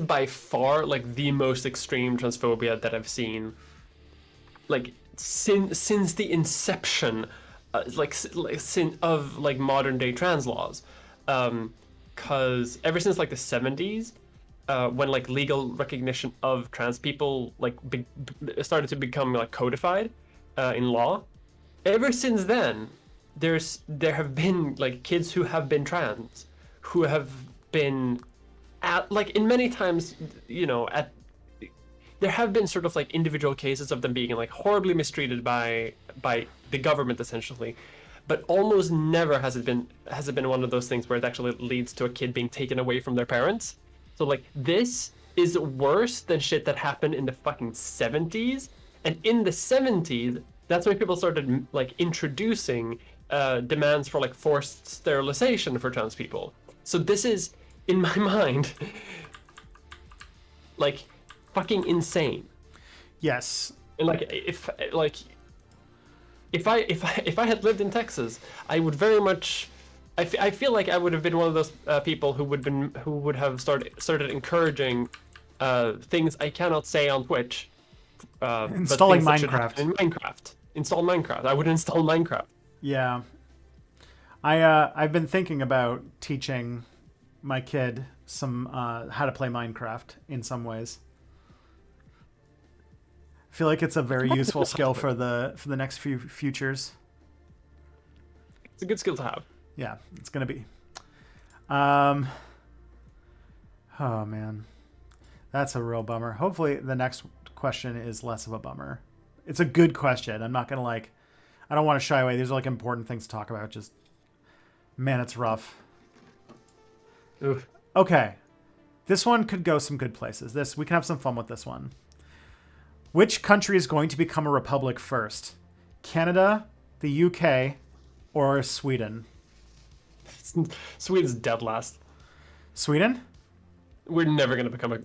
by far like the most extreme transphobia that I've seen. Like since the inception, of like modern day trans laws, because ever since like the 70s, when like legal recognition of trans people like started to become like codified in law, ever since then, there have been like kids who have been trans, who have been at like in many times, there have been sort of like individual cases of them being like horribly mistreated by the government essentially, but almost never has it been one of those things where it actually leads to a kid being taken away from their parents. So like this is worse than shit that happened in the fucking 70s, and in the 70s that's when people started like introducing demands for like forced sterilization for trans people. So this is, in my mind, like fucking insane. Yes. And like if I had lived in Texas, I would very much. I feel like I would have been one of those people who would have started encouraging things I cannot say on Twitch. Installing Minecraft. In Minecraft. Install Minecraft. I would install Minecraft. Yeah. I've been thinking about teaching my kid some how to play Minecraft in some ways. I feel like it's a very useful skill for the next few futures. It's a good skill to have. Yeah, it's gonna be. Oh man, that's a real bummer. Hopefully, the next question is less of a bummer. It's a good question. I'm not gonna like. I don't want to shy away. These are like important things to talk about. Just man, it's rough. Oof. Okay, this one could go some good places. This we can have some fun with this one. Which country is going to become a republic first? Canada, the UK, or Sweden? Sweden's dead last. Sweden? We're never gonna become a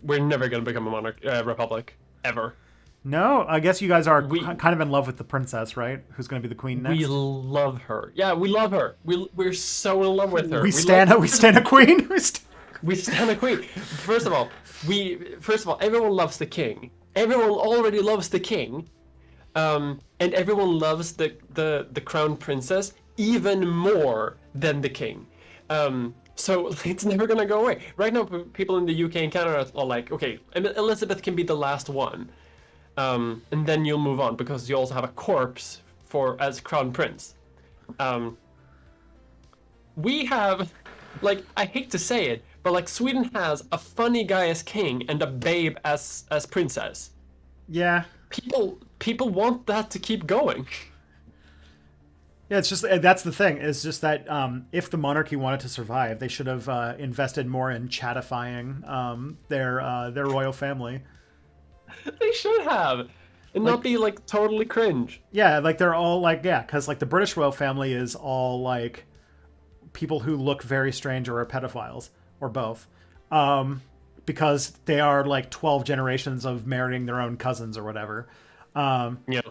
republic ever. No, I guess you guys are We kind of in love with the princess, right? Who's going to be the queen next? we love her. Yeah, we love her. We're so in love with her. We stand a queen. We stand a queen. First of all, everyone loves the king. Everyone already loves the king, and everyone loves the crown princess even more than the king. So it's never gonna go away. Right now, people in the UK and Canada are like, okay, Elizabeth can be the last one, and then you'll move on because you also have a corpse as crown prince. We have, like, I hate to say it, but like Sweden has a funny guy as king and a babe as princess. Yeah. People want that to keep going. Yeah, it's just that's the thing. It's just that if the monarchy wanted to survive, they should have invested more in chatifying their royal family. They should have, and not be like totally cringe. Yeah, like they're all like because like the British royal family is all like people who look very strange or are pedophiles or both, because they are like 12 generations of marrying their own cousins or whatever. Yeah.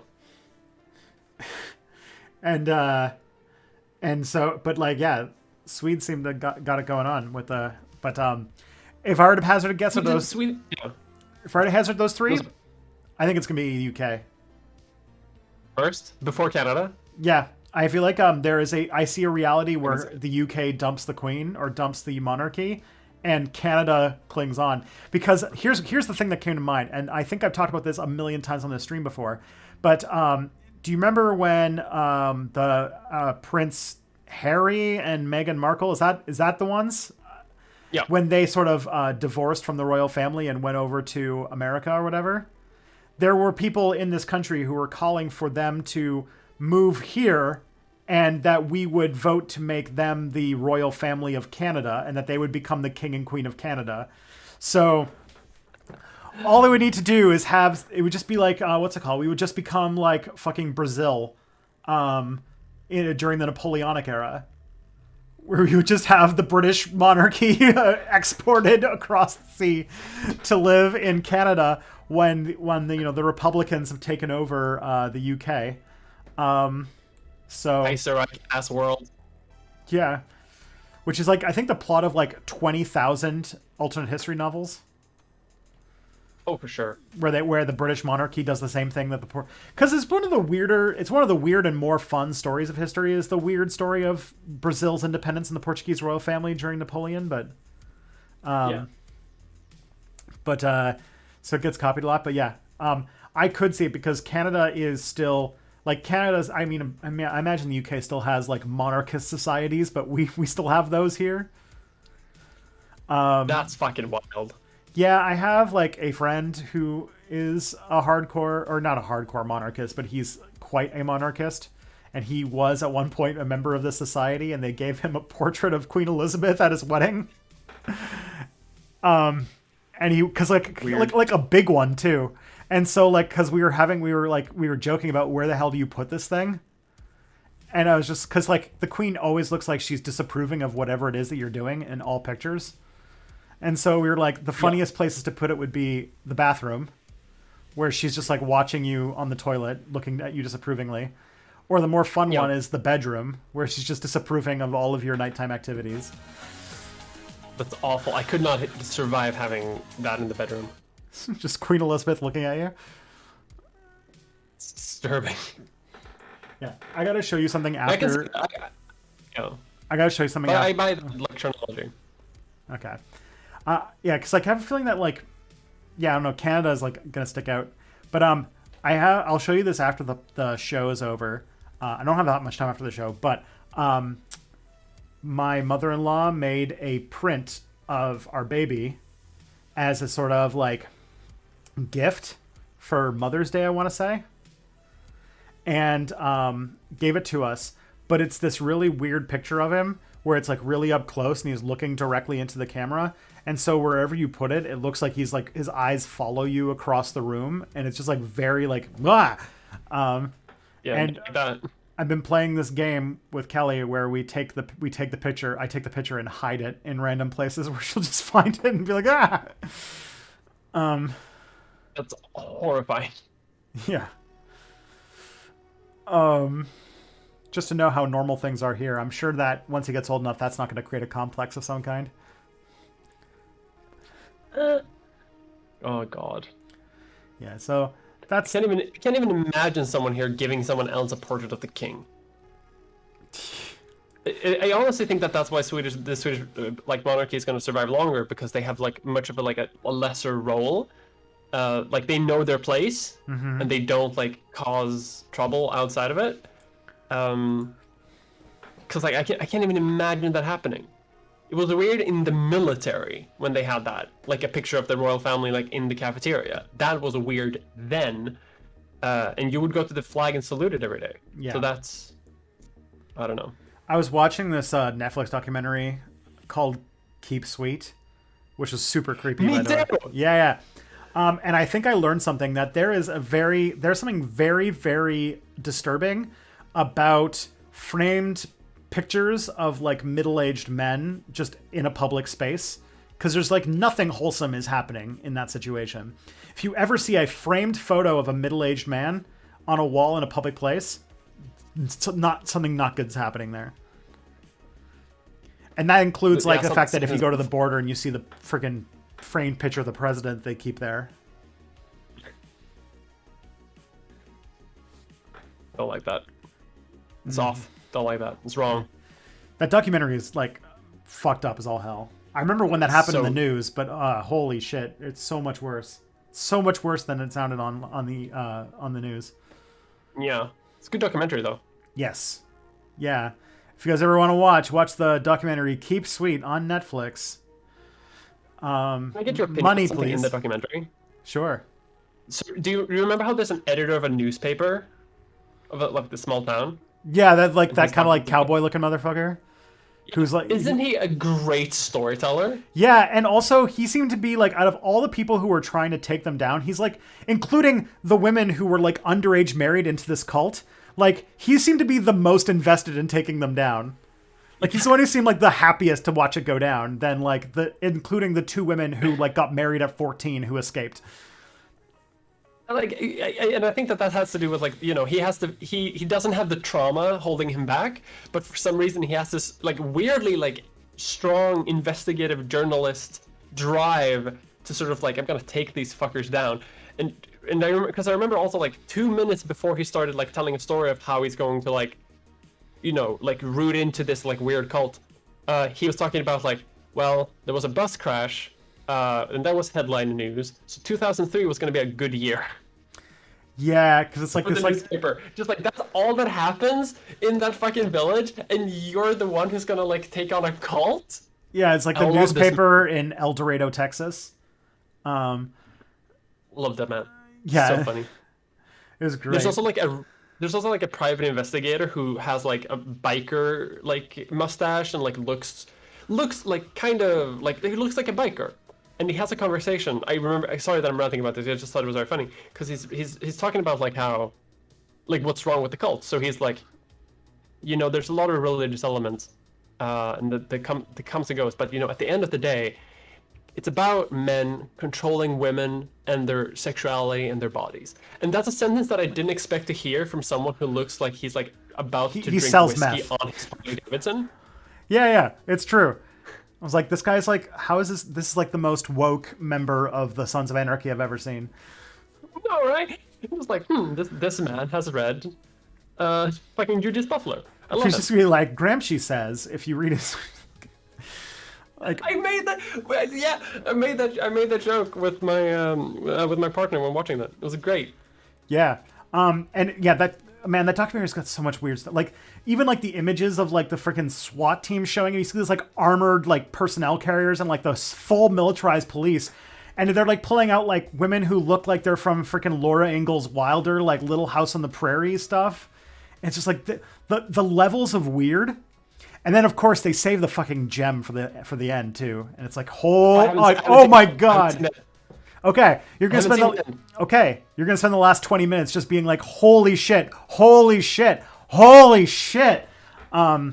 And so, but like, yeah, Swedes seem to got it going on with the. But if I were to hazard a guess at those, if I were to hazard those three, I think it's gonna be UK first before Canada. Yeah, I feel like I see a reality where the UK dumps the Queen or dumps the monarchy, and Canada clings on. Because here's the thing that came to mind, and I think I've talked about this a million times on this stream before, but do you remember when the Prince Harry and Meghan Markle, is that the ones? Yeah. When they sort of divorced from the royal family and went over to America or whatever, there were people in this country who were calling for them to move here and that we would vote to make them the royal family of Canada and that they would become the king and queen of Canada. So all they would need to do is it would just be like, what's it called? We would just become like fucking Brazil during the Napoleonic era, where we would just have the British monarchy exported across the sea to live in Canada when the Republicans have taken over the UK. So nicer ass world. Yeah, which is like I think the plot of like 20,000 alternate history novels. Oh, for sure. Where the British monarchy does the same thing that because it's one of the weird and more fun stories of history is the weird story of Brazil's independence and the Portuguese royal family during Napoleon, but so it gets copied a lot. But yeah, I could see it because Canada is still like Canada's. I imagine the UK still has like monarchist societies, but we still have those here. That's fucking wild. Yeah, I have like a friend who is a hardcore, or not a hardcore monarchist, but he's quite a monarchist. And he was at one point a member of this society, and they gave him a portrait of Queen Elizabeth at his wedding. And because like a big one too. And so like, cause we were joking about where the hell do you put this thing? And I was just, cause like the Queen always looks like she's disapproving of whatever it is that you're doing in all pictures. And so we were like, the funniest places to put it would be the bathroom, where she's just like watching you on the toilet, looking at you disapprovingly. Or the more fun one is the bedroom, where she's just disapproving of all of your nighttime activities. That's awful. I could not survive having that in the bedroom. Just Queen Elizabeth looking at you. It's disturbing. Yeah, I gotta show you something after. I gotta show you something. I buy the electronology. Okay. Yeah, because like I have a feeling that like, I don't know, Canada is like gonna stick out, but I'll show you this after the show is over. I don't have that much time after the show, but my mother-in-law made a print of our baby as a sort of like gift for Mother's Day, I want to say, and gave it to us. But it's this really weird picture of him where it's like really up close and he's looking directly into the camera. And so wherever you put it, it looks like he's like his eyes follow you across the room, and it's just like very like blah. And like that. I've been playing this game with Kelly where we take the picture, I take the picture and hide it in random places where she'll just find it and be like, ah. That's horrifying. Yeah. Just to know how normal things are here. I'm sure that once he gets old enough, that's not going to create a complex of some kind. Oh God. Yeah. So that's. I can't even imagine someone here giving someone else a portrait of the king. I honestly think that's why the Swedish like monarchy is going to survive longer, because they have like much of a lesser role. Like they know their place, and they don't like cause trouble outside of it. Because like I can't even imagine that happening. It was weird in the military when they had that, like a picture of the royal family like in the cafeteria. That was weird then, and you would go to the flag and salute it every day. Yeah. So that's, I don't know. I was watching this Netflix documentary called Keep Sweet, which was super creepy. Me by the too. way. Yeah. And I think I learned something, that there's something very, very disturbing about framed pictures of like middle-aged men just in a public space, because there's like nothing wholesome is happening in that situation. If you ever see a framed photo of a middle-aged man on a wall in a public place, something not good's happening there. And that includes like the fact that if you go to the border and you see the freaking framed picture of the president they keep there. Don't like that. It's off. Don't like that. It's wrong. That documentary is like fucked up as all hell. I remember when that happened in the news, but holy shit, it's so much worse. So much worse than it sounded on the news. Yeah, it's a good documentary though. Yes, yeah. If you guys ever want to watch the documentary Keep Sweet on Netflix. Can I get your opinion money, on something please. in the documentary? Sure. So, do you remember how there's an editor of a newspaper of like the small town? Yeah, that kind of like cowboy looking motherfucker. Who's like, isn't he a great storyteller? Yeah, and also he seemed to be like, out of all the people who were trying to take them down, he's like, including the women who were like underage married into this cult, like he seemed to be the most invested in taking them down. Like he's the one who seemed like the happiest to watch it go down, than like including the two women who like got married at 14 who escaped. Like, and I think that has to do with like, you know, he doesn't have the trauma holding him back, but for some reason he has this like weirdly like strong investigative journalist drive to sort of like, I'm gonna take these fuckers down. And I remember, because I remember also like 2 minutes before he started like telling a story of how he's going to like, you know, like root into this like weird cult, he was talking about like, well, there was a bus crash, and that was headline news, so 2003 was going to be a good year. Yeah, because it's like for this the like newspaper. Just like that's all that happens in that fucking village, and you're the one who's gonna like take on a cult. Yeah, it's like the newspaper in El Dorado, Texas. Love that, man. Yeah, so funny. It was great. There's also like a private investigator who has like a biker like mustache and like looks like kind of like he looks like a biker. And he has a conversation. I remember. Sorry that I'm ranting about this. I just thought it was very funny because he's talking about like how, like what's wrong with the cult. So he's like, you know, there's a lot of religious elements, and that comes and goes. But you know, at the end of the day, it's about men controlling women and their sexuality and their bodies. And that's a sentence that I didn't expect to hear from someone who looks like he's like about to drink whiskey meth on his Harley Davidson. Yeah, it's true. I was like, this guy's like, how is this? This is like the most woke member of the Sons of Anarchy I've ever seen. No, right? It was like, this man has read fucking Judith Butler. I love He's it. just gonna be like, Gramsci says, if you read his... like, I made that joke with my partner when watching that. It was great. Yeah. And yeah, that documentary's got so much weird stuff. Like, even like the images of like the freaking SWAT team showing, you see this like armored like personnel carriers and like the full militarized police. and they're like pulling out like women who look like they're from freaking Laura Ingalls Wilder, like Little House on the Prairie stuff. And it's just like the levels of weird. And then of course they save the fucking gem for the end too. And it's like, oh my god. Okay, you're gonna spend the last 20 minutes just being like, holy shit, holy shit, holy shit. Oh,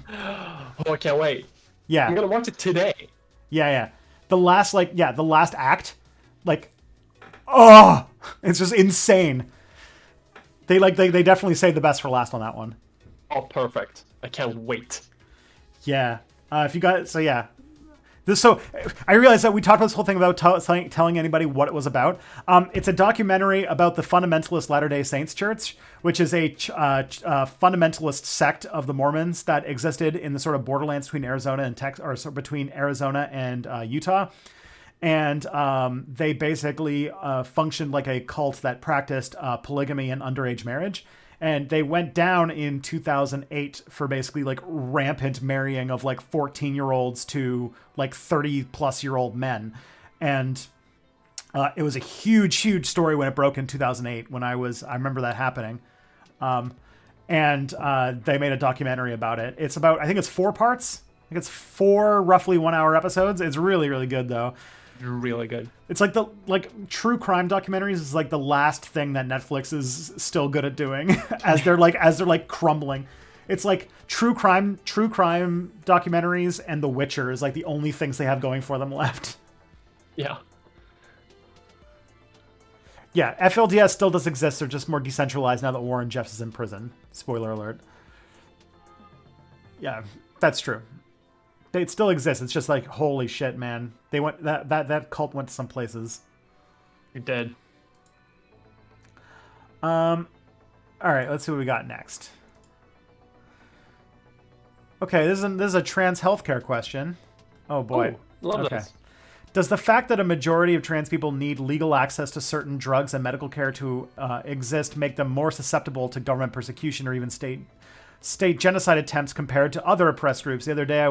I can't wait. Yeah, I'm gonna watch it today. Yeah. The last act, like, oh, it's just insane. They definitely saved the best for last on that one. Oh, perfect. I can't wait. Yeah. If you got, so yeah. So I realized that we talked about this whole thing about telling anybody what it was about. It's a documentary about the Fundamentalist Latter-day Saints Church, which is a fundamentalist sect of the Mormons that existed in the sort of borderlands between Arizona and between Arizona and Utah. And they basically functioned like a cult that practiced polygamy and underage marriage. And they went down in 2008 for basically like rampant marrying of like 14-year-olds to like 30-plus-year-old men. And it was a huge, huge story when it broke in 2008 I remember that happening. And they made a documentary about it. It's about, I think it's 4 parts. I think it's 4 roughly 1-hour episodes. It's really, really good though. Really good. It's like true crime documentaries is like the last thing that Netflix is still good at doing as they're like crumbling. It's like true crime documentaries and The Witcher is like the only things they have going for them left. Yeah. Yeah, FLDS still does exist. They're just more decentralized now that Warren Jeffs is in prison. Spoiler alert. Yeah, that's true. It still exists. It's just like, holy shit, man. They went that cult went to some places. It did. All right, let's see what we got next. Okay, this is a trans healthcare question. Oh boy. Ooh, love this. Does the fact that a majority of trans people need legal access to certain drugs and medical care to exist make them more susceptible to government persecution or even state genocide attempts compared to other oppressed groups? The other day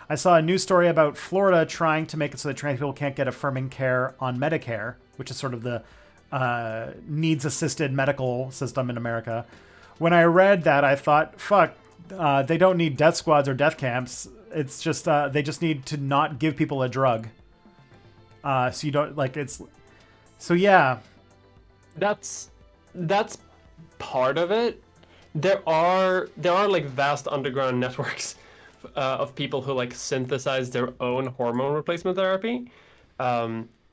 I saw a news story about Florida trying to make it so that trans people can't get affirming care on Medicare, which is sort of the needs-assisted medical system in America. When I read that, I thought, fuck, they don't need death squads or death camps. It's just they just need to not give people a drug. So you don't like it's. So yeah, that's part of it. There are like vast underground networks of people who like synthesize their own hormone replacement therapy.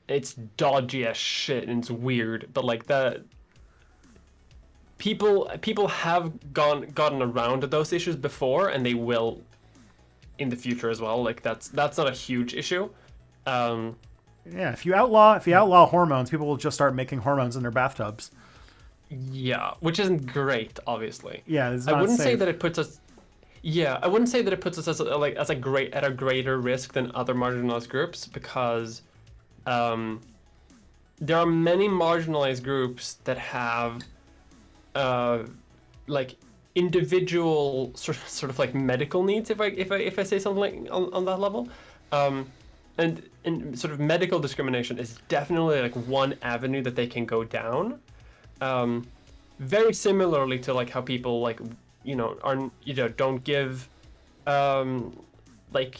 It's dodgy as shit and it's weird, but like that people have gotten around those issues before, and they will in the future as well. Like that's not a huge issue. Yeah, if you outlaw hormones, people will just start making hormones in their bathtubs. Yeah, which isn't great, obviously. Yeah, it's I not wouldn't safe. say that it puts us. Yeah, I wouldn't say that it puts us at a greater risk than other marginalized groups, because there are many marginalized groups that have like individual sort of like medical needs, if I say something like on that level. And sort of medical discrimination is definitely like one avenue that they can go down. Very similarly to like how people like don't give like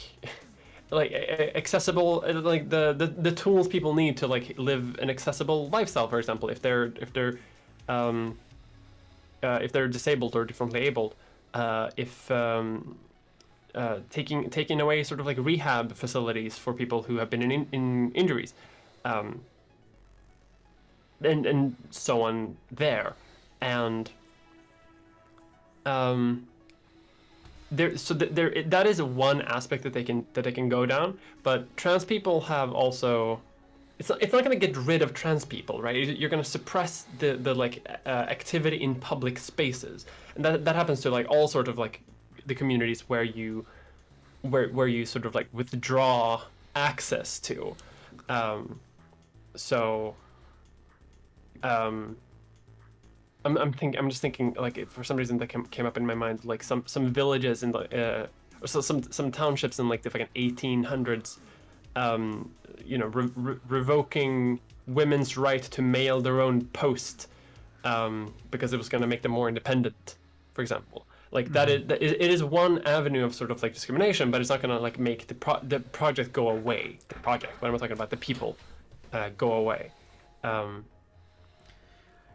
accessible like the tools people need to like live an accessible lifestyle. For example, if they're disabled or differently abled, taking away sort of like rehab facilities for people who have been in injuries, and so on there, and that is one aspect that they can go down. But trans people have also, it's not going to get rid of trans people, right? You're going to suppress the like activity in public spaces, and that happens to like all sort of like the communities where you sort of like withdraw access to. I'm just thinking like, for some reason that came up in my mind, like some villages in the or some townships in like the fucking 1800s, revoking women's right to mail their own post because it was going to make them more independent, for example. Like it is one avenue of sort of like discrimination, but it's not going to like make the project go away. The project, what am I talking about? The people go away.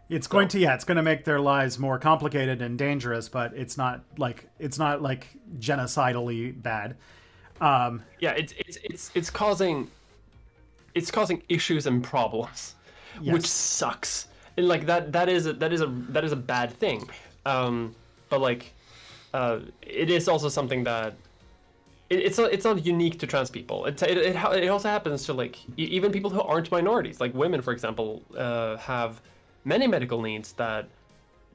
It's going to make their lives more complicated and dangerous, but it's not like genocidally bad. It's causing issues and problems, Yes. which sucks. And like that is a bad thing. But like it is also something that it's not unique to trans people. It also happens to like even people who aren't minorities, like women, for example, have many medical needs that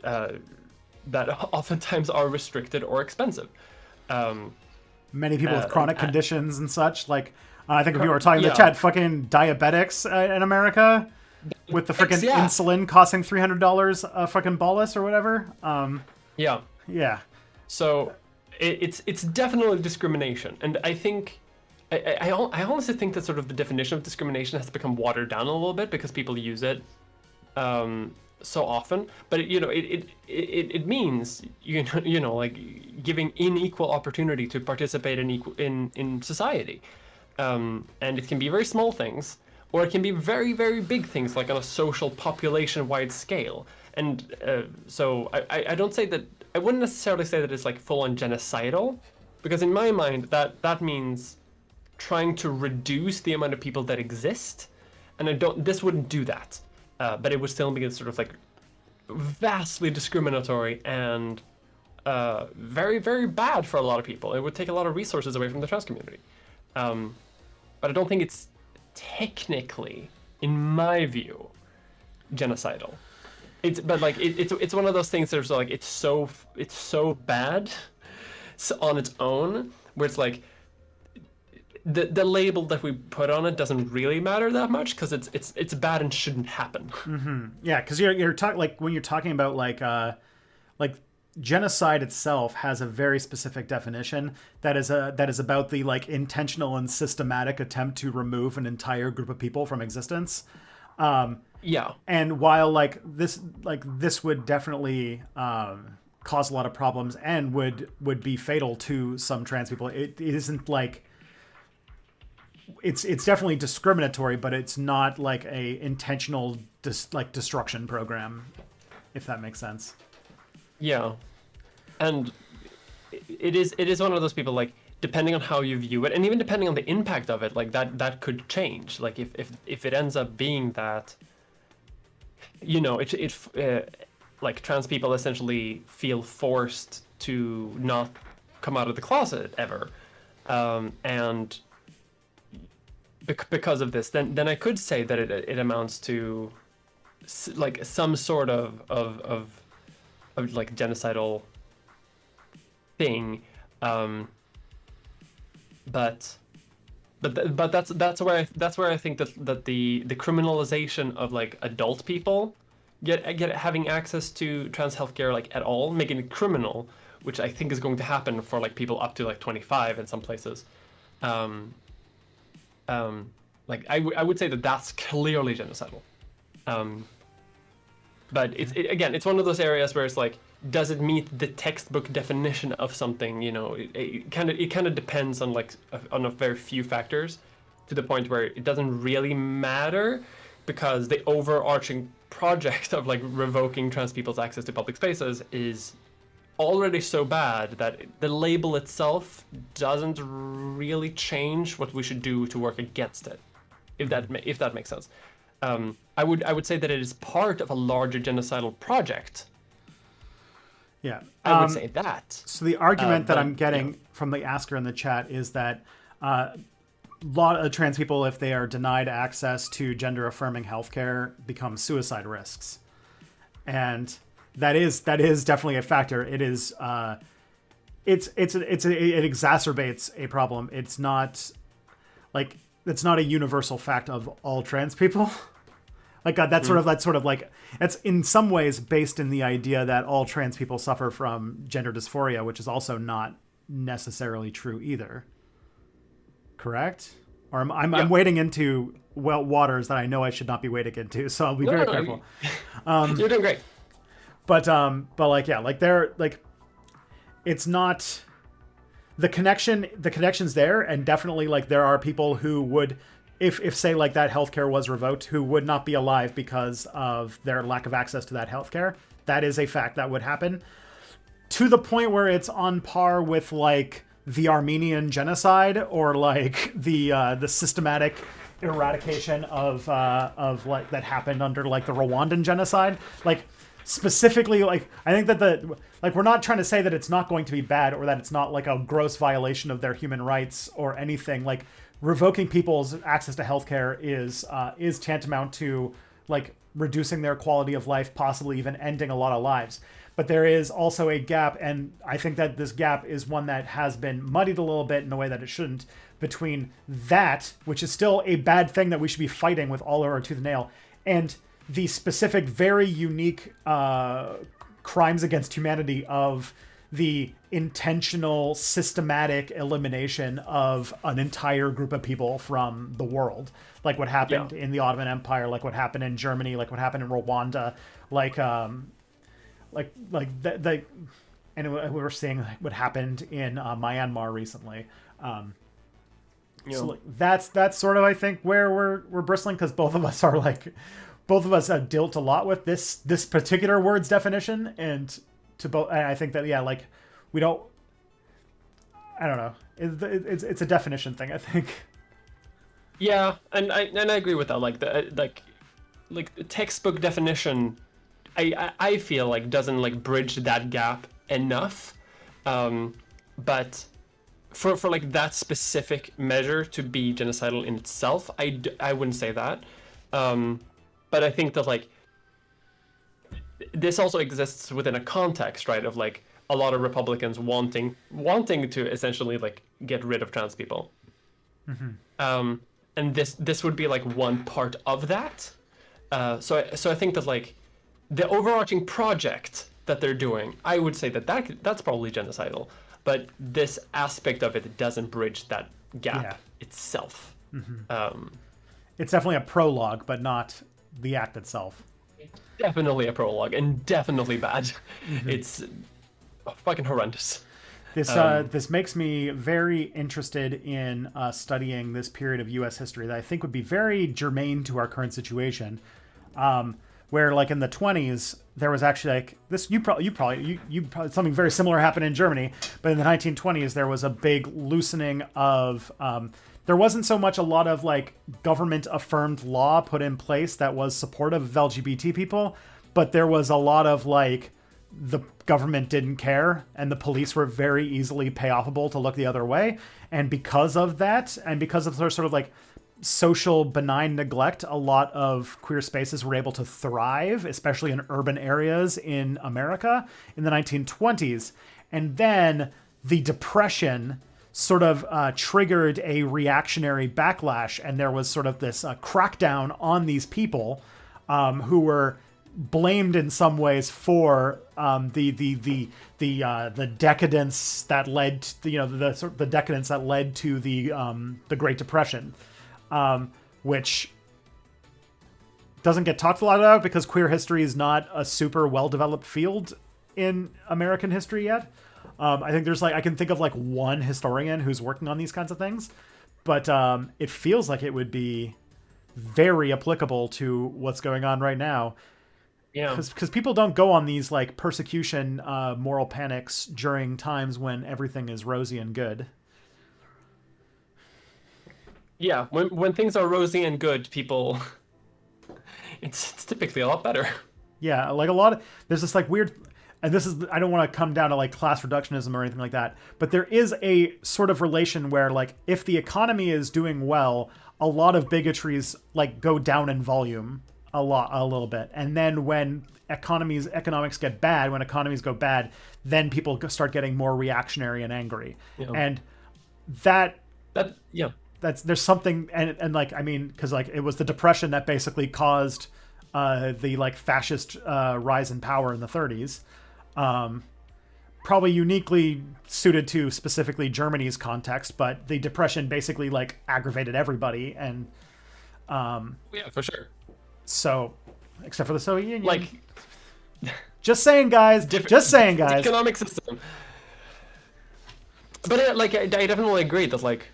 oftentimes are restricted or expensive. Many people with chronic conditions and such. Like I think we were talking in the chat, fucking diabetics in America with the freaking insulin costing $300 a fucking bolus or whatever. Yeah. So it's definitely discrimination, and I think I honestly think that sort of the definition of discrimination has become watered down a little bit because people use it so often. But it means like giving unequal opportunity to participate in society, and it can be very small things, or it can be very, very big things, like on a social population-wide scale. And so I don't say that. I wouldn't necessarily say that it's like full-on genocidal, because in my mind that means trying to reduce the amount of people that exist, and this wouldn't do that, but it would still be sort of like vastly discriminatory and very, very bad for a lot of people. It would take a lot of resources away from the trans community, but I don't think it's technically, in my view, genocidal. It's one of those things that's like it's so bad on its own, where it's like the label that we put on it doesn't really matter that much because it's bad and shouldn't happen. Mm-hmm. Yeah, because you're talking like when you're talking about like genocide itself has a very specific definition that is about the like intentional and systematic attempt to remove an entire group of people from existence. And while this would definitely cause a lot of problems and would be fatal to some trans people, it isn't like it's definitely discriminatory, but it's not like a intentional destruction program, if that makes sense. Yeah. And it is one of those people, like, depending on how you view it, and even depending on the impact of it, like that could change. Like if it ends up being that, like trans people essentially feel forced to not come out of the closet ever, and because of this, then I could say that it amounts to like some sort of like genocidal thing, but that's where I think that the criminalization of like adult people having access to trans healthcare like at all, making it criminal, which I think is going to happen for like people up to like 25 in some places. Like I would say that that's clearly genocidal. But it's one of those areas where it's like, does it meet the textbook definition of something? It kind of depends on like on a very few factors, to the point where it doesn't really matter, because the overarching project of like revoking trans people's access to public spaces is already so bad that the label itself doesn't really change what we should do to work against it, if that makes sense. I would say that it is part of a larger genocidal project. Yeah, I would say that. So the argument that I'm getting from the asker in the chat is that a lot of trans people, if they are denied access to gender-affirming healthcare, become suicide risks, and that is definitely a factor. It is it exacerbates a problem. It's not a universal fact of all trans people. Like that's sort of like, it's in some ways based in the idea that all trans people suffer from gender dysphoria, which is also not necessarily true either. Correct? or I'm Yeah. wading into waters that I know I should not be wading into, so I'll be No, very no, careful. you're doing great. But like, yeah, like they're like, it's not the connection's there, and definitely like there are people who would, if say like that healthcare was revoked, who would not be alive because of their lack of access to that healthcare. That is a fact that would happen, to the point where it's on par with like the Armenian genocide, or like the systematic eradication of like that happened under like the Rwandan genocide. Like specifically, like I think that the like we're not trying to say that it's not going to be bad, or that it's not like a gross violation of their human rights or anything. Like revoking people's access to healthcare is tantamount to like reducing their quality of life, possibly even ending a lot of lives. But there is also a gap, and I think that this gap is one that has been muddied a little bit in a way that it shouldn't, between that, which is still a bad thing that we should be fighting with all our tooth and nail, and the specific, very unique crimes against humanity of the intentional, systematic elimination of an entire group of people from the world, like what happened in the Ottoman Empire, like what happened in Germany, like what happened in Rwanda, and we were seeing like what happened in Myanmar recently. So like, that's sort of, I think, where we're bristling, because both of us have dealt a lot with this particular word's definition, and I think that, yeah, like we don't, I don't know, it's a definition thing, I think. Yeah, and I agree with that. Like the textbook definition, I feel like doesn't like bridge that gap enough, but for like that specific measure to be genocidal in itself, I wouldn't say that, but I think that like this also exists within a context, right, of like a lot of Republicans wanting to essentially like get rid of trans people. And this would be like one part of that. So I think that like the overarching project that they're doing, I would say that's probably genocidal, but this aspect of it doesn't bridge that gap itself. It's definitely a prologue, but not the act itself. Definitely a prologue, and definitely bad. It's fucking horrendous. This makes me very interested in studying this period of U.S. history that I think would be very germane to our current situation, where like in the 20s there was actually like this. You probably something very similar happened in Germany, but in the 1920s there was a big loosening of. There wasn't so much a lot of like government affirmed law put in place that was supportive of LGBT people, but there was a lot of like the government didn't care, and the police were very easily payoffable to look the other way. And because of that, and because of their sort of like social benign neglect, a lot of queer spaces were able to thrive, especially in urban areas in America in the 1920s. And then the Depression sort of triggered a reactionary backlash, and there was sort of this crackdown on these people who were blamed in some ways for the decadence that led to, the decadence that led to the Great Depression, which doesn't get talked a lot about because queer history is not a super well developed field in American history yet. I think there's like, I can think of like one historian who's working on these kinds of things, but it feels like it would be very applicable to what's going on right now. Yeah. Because people don't go on these like persecution, moral panics during times when everything is rosy and good. Yeah, when things are rosy and good, people, it's typically a lot better. Yeah, like there's this like weird, and this is, I don't want to come down to like class reductionism or anything like that, but there is a sort of relation where like if the economy is doing well, a lot of bigotries like go down in volume a little bit, and then when economics get bad, when economies go bad, then people start getting more reactionary and angry. Yeah. And there's something, and like, I mean, because like it was the Depression that basically caused the like fascist rise in power in the 30s, probably uniquely suited to specifically Germany's context, but the Depression basically like aggravated everybody, and Yeah, for sure. so except for the Soviet Union. Like, just saying, guys. Just saying, guys. Economic system. But I definitely agree that like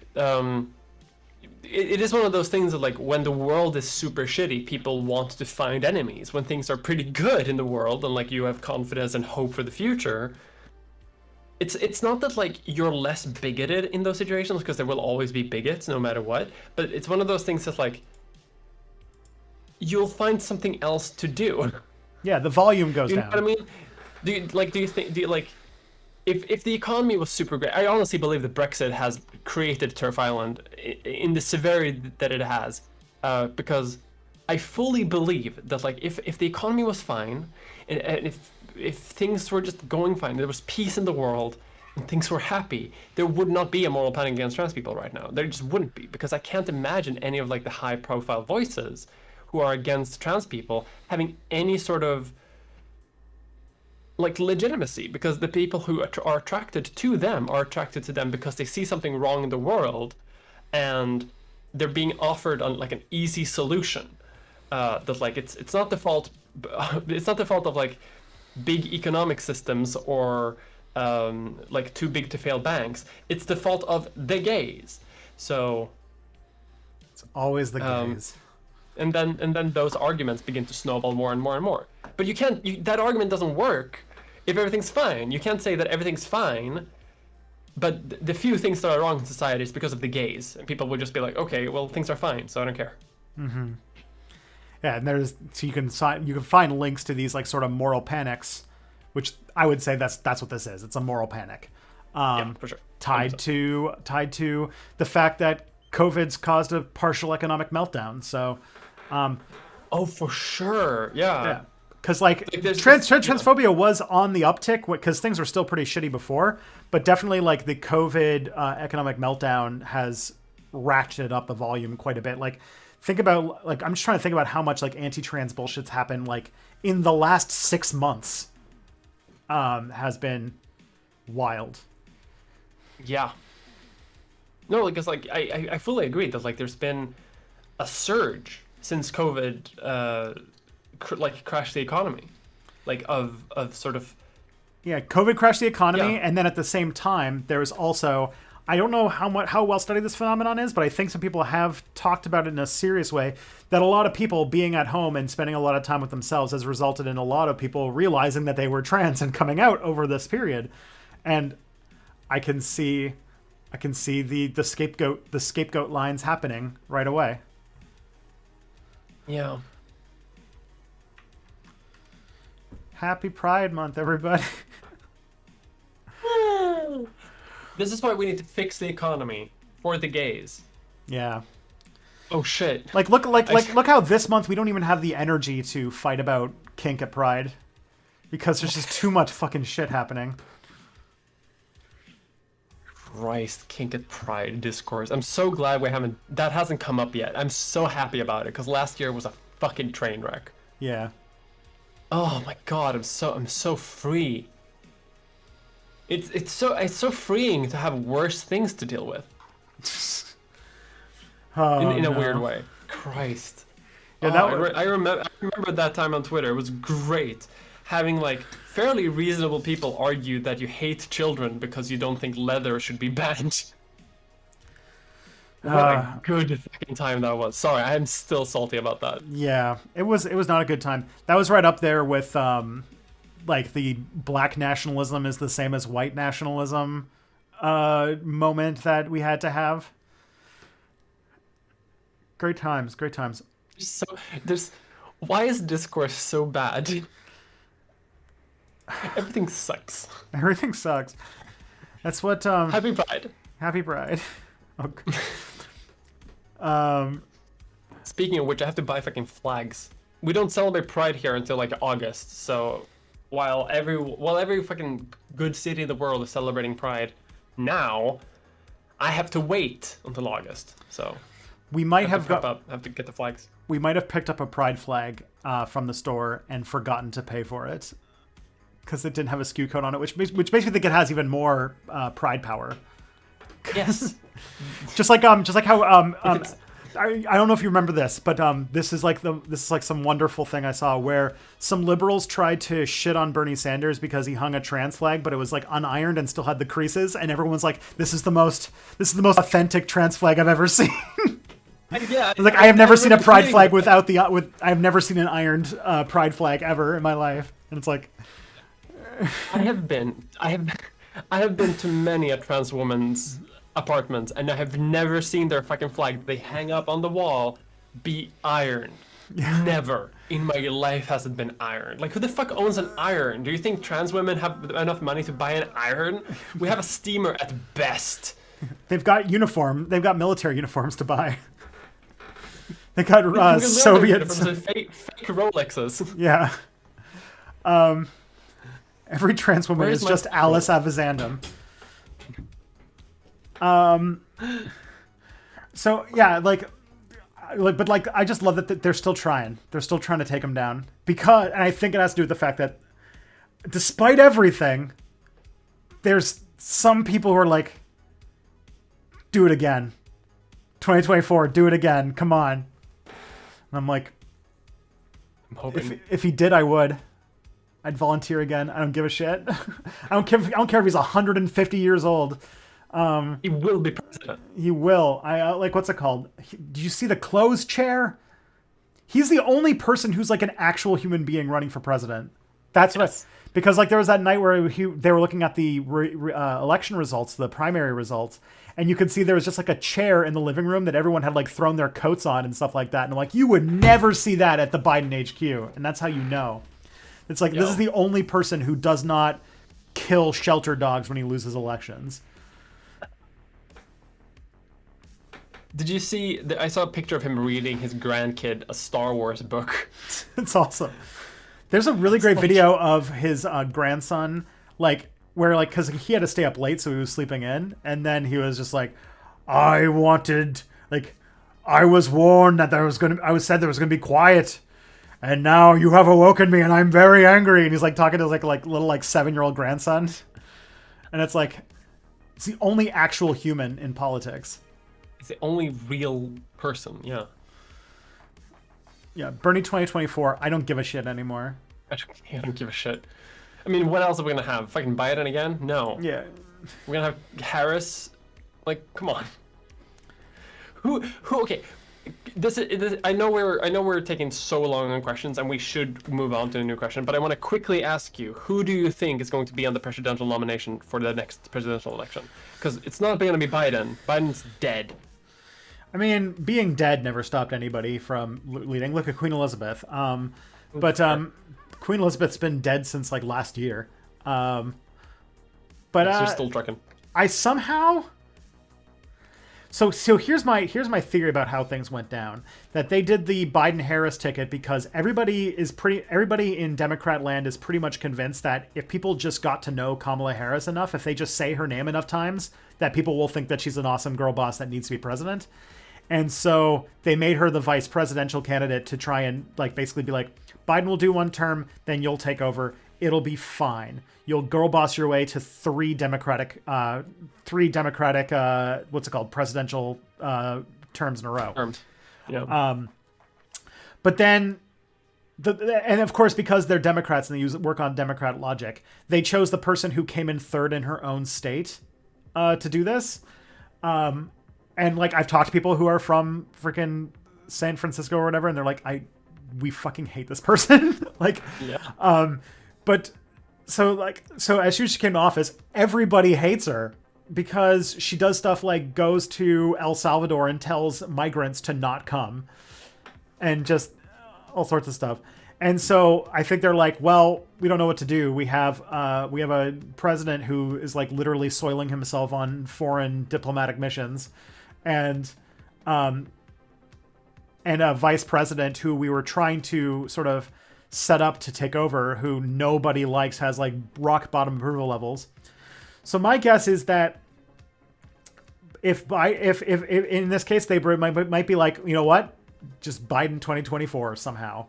it is one of those things that like when the world is super shitty, people want to find enemies. When things are pretty good in the world and like you have confidence and hope for the future, it's not that like you're less bigoted in those situations, because there will always be bigots no matter what. But it's one of those things that like you'll find something else to do. Yeah, the volume goes down. You know what I mean? Do you like if the economy was super great, I honestly believe that Brexit has created Turf Island in the severity that it has, because I fully believe that like if the economy was fine, and if things were just going fine, there was peace in the world, and things were happy, there would not be a moral panic against trans people right now. There just wouldn't be, because I can't imagine any of like the high profile voices who are against trans people having any sort of like legitimacy, because the people who are attracted to them are attracted to them because they see something wrong in the world, and they're being offered on like an easy solution. That like it's not the fault of like big economic systems or like too big to fail banks. It's the fault of the gays. So it's always the gays. And then those arguments begin to snowball more and more and more. But that argument doesn't work if everything's fine. You can't say that everything's fine, but the few things that are wrong in society is because of the gays. And people would just be like, okay, well, things are fine, so I don't care. Mm-hmm. Yeah, and so you can find links to these like sort of moral panics, which I would say that's what this is. It's a moral panic. Yeah, for sure. Tied to the fact that COVID's caused a partial economic meltdown. So oh, for sure. Yeah. Because like transphobia was on the uptick, because things were still pretty shitty before, but definitely like the COVID economic meltdown has ratcheted up the volume quite a bit. Like think about like I'm just trying to think about how much like anti-trans bullshit's happened like in the last 6 months. Has been wild. Yeah. No, because like I fully agree that like there's been a surge since COVID crashed the economy, like of sort of. Yeah, COVID crashed the economy, and then at the same time there was also, I don't know how well studied this phenomenon is, but I think some people have talked about it in a serious way, that a lot of people being at home and spending a lot of time with themselves has resulted in a lot of people realizing that they were trans and coming out over this period. And I can see the scapegoat lines happening right away. Yeah. Happy Pride Month, everybody. This is why we need to fix the economy for the gays. Yeah. Oh shit. Like look how this month we don't even have the energy to fight about kink at Pride, because there's just too much fucking shit happening. Christ, kink at Pride discourse. I'm so glad that hasn't come up yet. I'm so happy about it, because last year was a fucking train wreck. Yeah. Oh my god, I'm so free. It's so freeing to have worse things to deal with. In a weird way. Christ. Yeah, I remember that time on Twitter. It was great having like fairly reasonable people argue that you hate children because you don't think leather should be banned. What a good fucking time that was. Sorry, I'm still salty about that. Yeah, it was not a good time. That was right up there with like the black nationalism is the same as white nationalism moment that we had to have. Great times. Why is discourse so bad? Everything sucks. Everything sucks. That's what Happy Pride. Happy Pride. Okay. Speaking of which, I have to buy fucking flags. We don't celebrate Pride here until like August, so while every fucking good city in the world is celebrating Pride now, I have to wait until August. So we might have to get the flags. We might have picked up a Pride flag from the store and forgotten to pay for it. because it didn't have a SKU code on it, which makes me think it has even more pride power. Yes. just like how I don't know if you remember this, but this is like some wonderful thing I saw where some liberals tried to shit on Bernie Sanders because he hung a trans flag, but it was like unironed and still had the creases, and everyone's like, this is the most authentic trans flag I've ever seen. Yeah, like I have never seen a pride flag I've never seen an ironed pride flag ever in my life, and it's like I have been to many a trans woman's apartments, and I have never seen their fucking flag they hang up on the wall be ironed. Yeah. Never in my life has it been ironed. Like, who the fuck owns an iron? Do you think trans women have enough money to buy an iron? We have a steamer at best. They've got military uniforms to buy. They got Soviet fake Rolexes. Yeah. Every trans woman is just Alice Avizandum. So yeah, but I just love that they're still trying. They're still trying to take him down and I think it has to do with the fact that despite everything, there's some people who are like, do it again. 2024, do it again. Come on. And I'm like, I'm hoping if he did, I would. I'd volunteer again. I don't give a shit. I don't care if he's 150 years old. He will be president. He will. What's it called? Do you see the closed chair? He's the only person who's like an actual human being running for president. That's right. Because there was that night where they were looking at the election results, the primary results, and you could see there was just like a chair in the living room that everyone had like thrown their coats on and stuff like that. And I'm like, you would never see that at the Biden HQ, and that's how you know. It's like, this is the only person who does not kill shelter dogs when he loses elections. Did you see? I saw a picture of him reading his grandkid a Star Wars book. It's awesome. There's a really great video of his grandson, because he had to stay up late, so he was sleeping in, and then he was just like, I was warned that I was said there was gonna be quiet, and now you have awoken me, and I'm very angry. And he's like talking to his little 7-year-old grandson, and it's like, it's the only actual human in politics. It's the only real person. Yeah. Yeah, Bernie 2024. I don't give a shit anymore. I don't give a shit. I mean, what else are we gonna have? Fucking Biden again? No. Yeah. We're gonna have Harris. Come on. Who? Okay. This is. I know we're taking so long on questions, and we should move on to a new question. But I want to quickly ask you: who do you think is going to be on the presidential nomination for the next presidential election? Because it's not going to be Biden. Biden's dead. I mean, being dead never stopped anybody from leading. Look at Queen Elizabeth. Queen Elizabeth's been dead since last year. But she's still trucking. I somehow. So here's my theory about how things went down. That they did the Biden-Harris ticket because everybody in Democrat land is pretty much convinced that if people just got to know Kamala Harris enough, if they just say her name enough times, that people will think that she's an awesome girl boss that needs to be president. And so they made her the vice presidential candidate to try and basically be like, Biden will do one term, then you'll take over. It'll be fine. You'll girl boss your way to three Democratic, presidential terms in a row. Yeah. But then, and of course, because they're Democrats and they work on Democrat logic, they chose the person who came in third in her own state to do this. And I've talked to people who are from freaking San Francisco or whatever, and they're like, we fucking hate this person. Yeah. But so as soon as she came to office, everybody hates her because she does stuff like goes to El Salvador and tells migrants to not come, and just all sorts of stuff. And so I think they're like, well, we don't know what to do. We have a president who is literally soiling himself on foreign diplomatic missions, and a vice president who we were trying to sort of set up to take over, who nobody likes, has rock bottom approval levels. So my guess is that if in this case they might be like, you know what, just Biden 2024 somehow.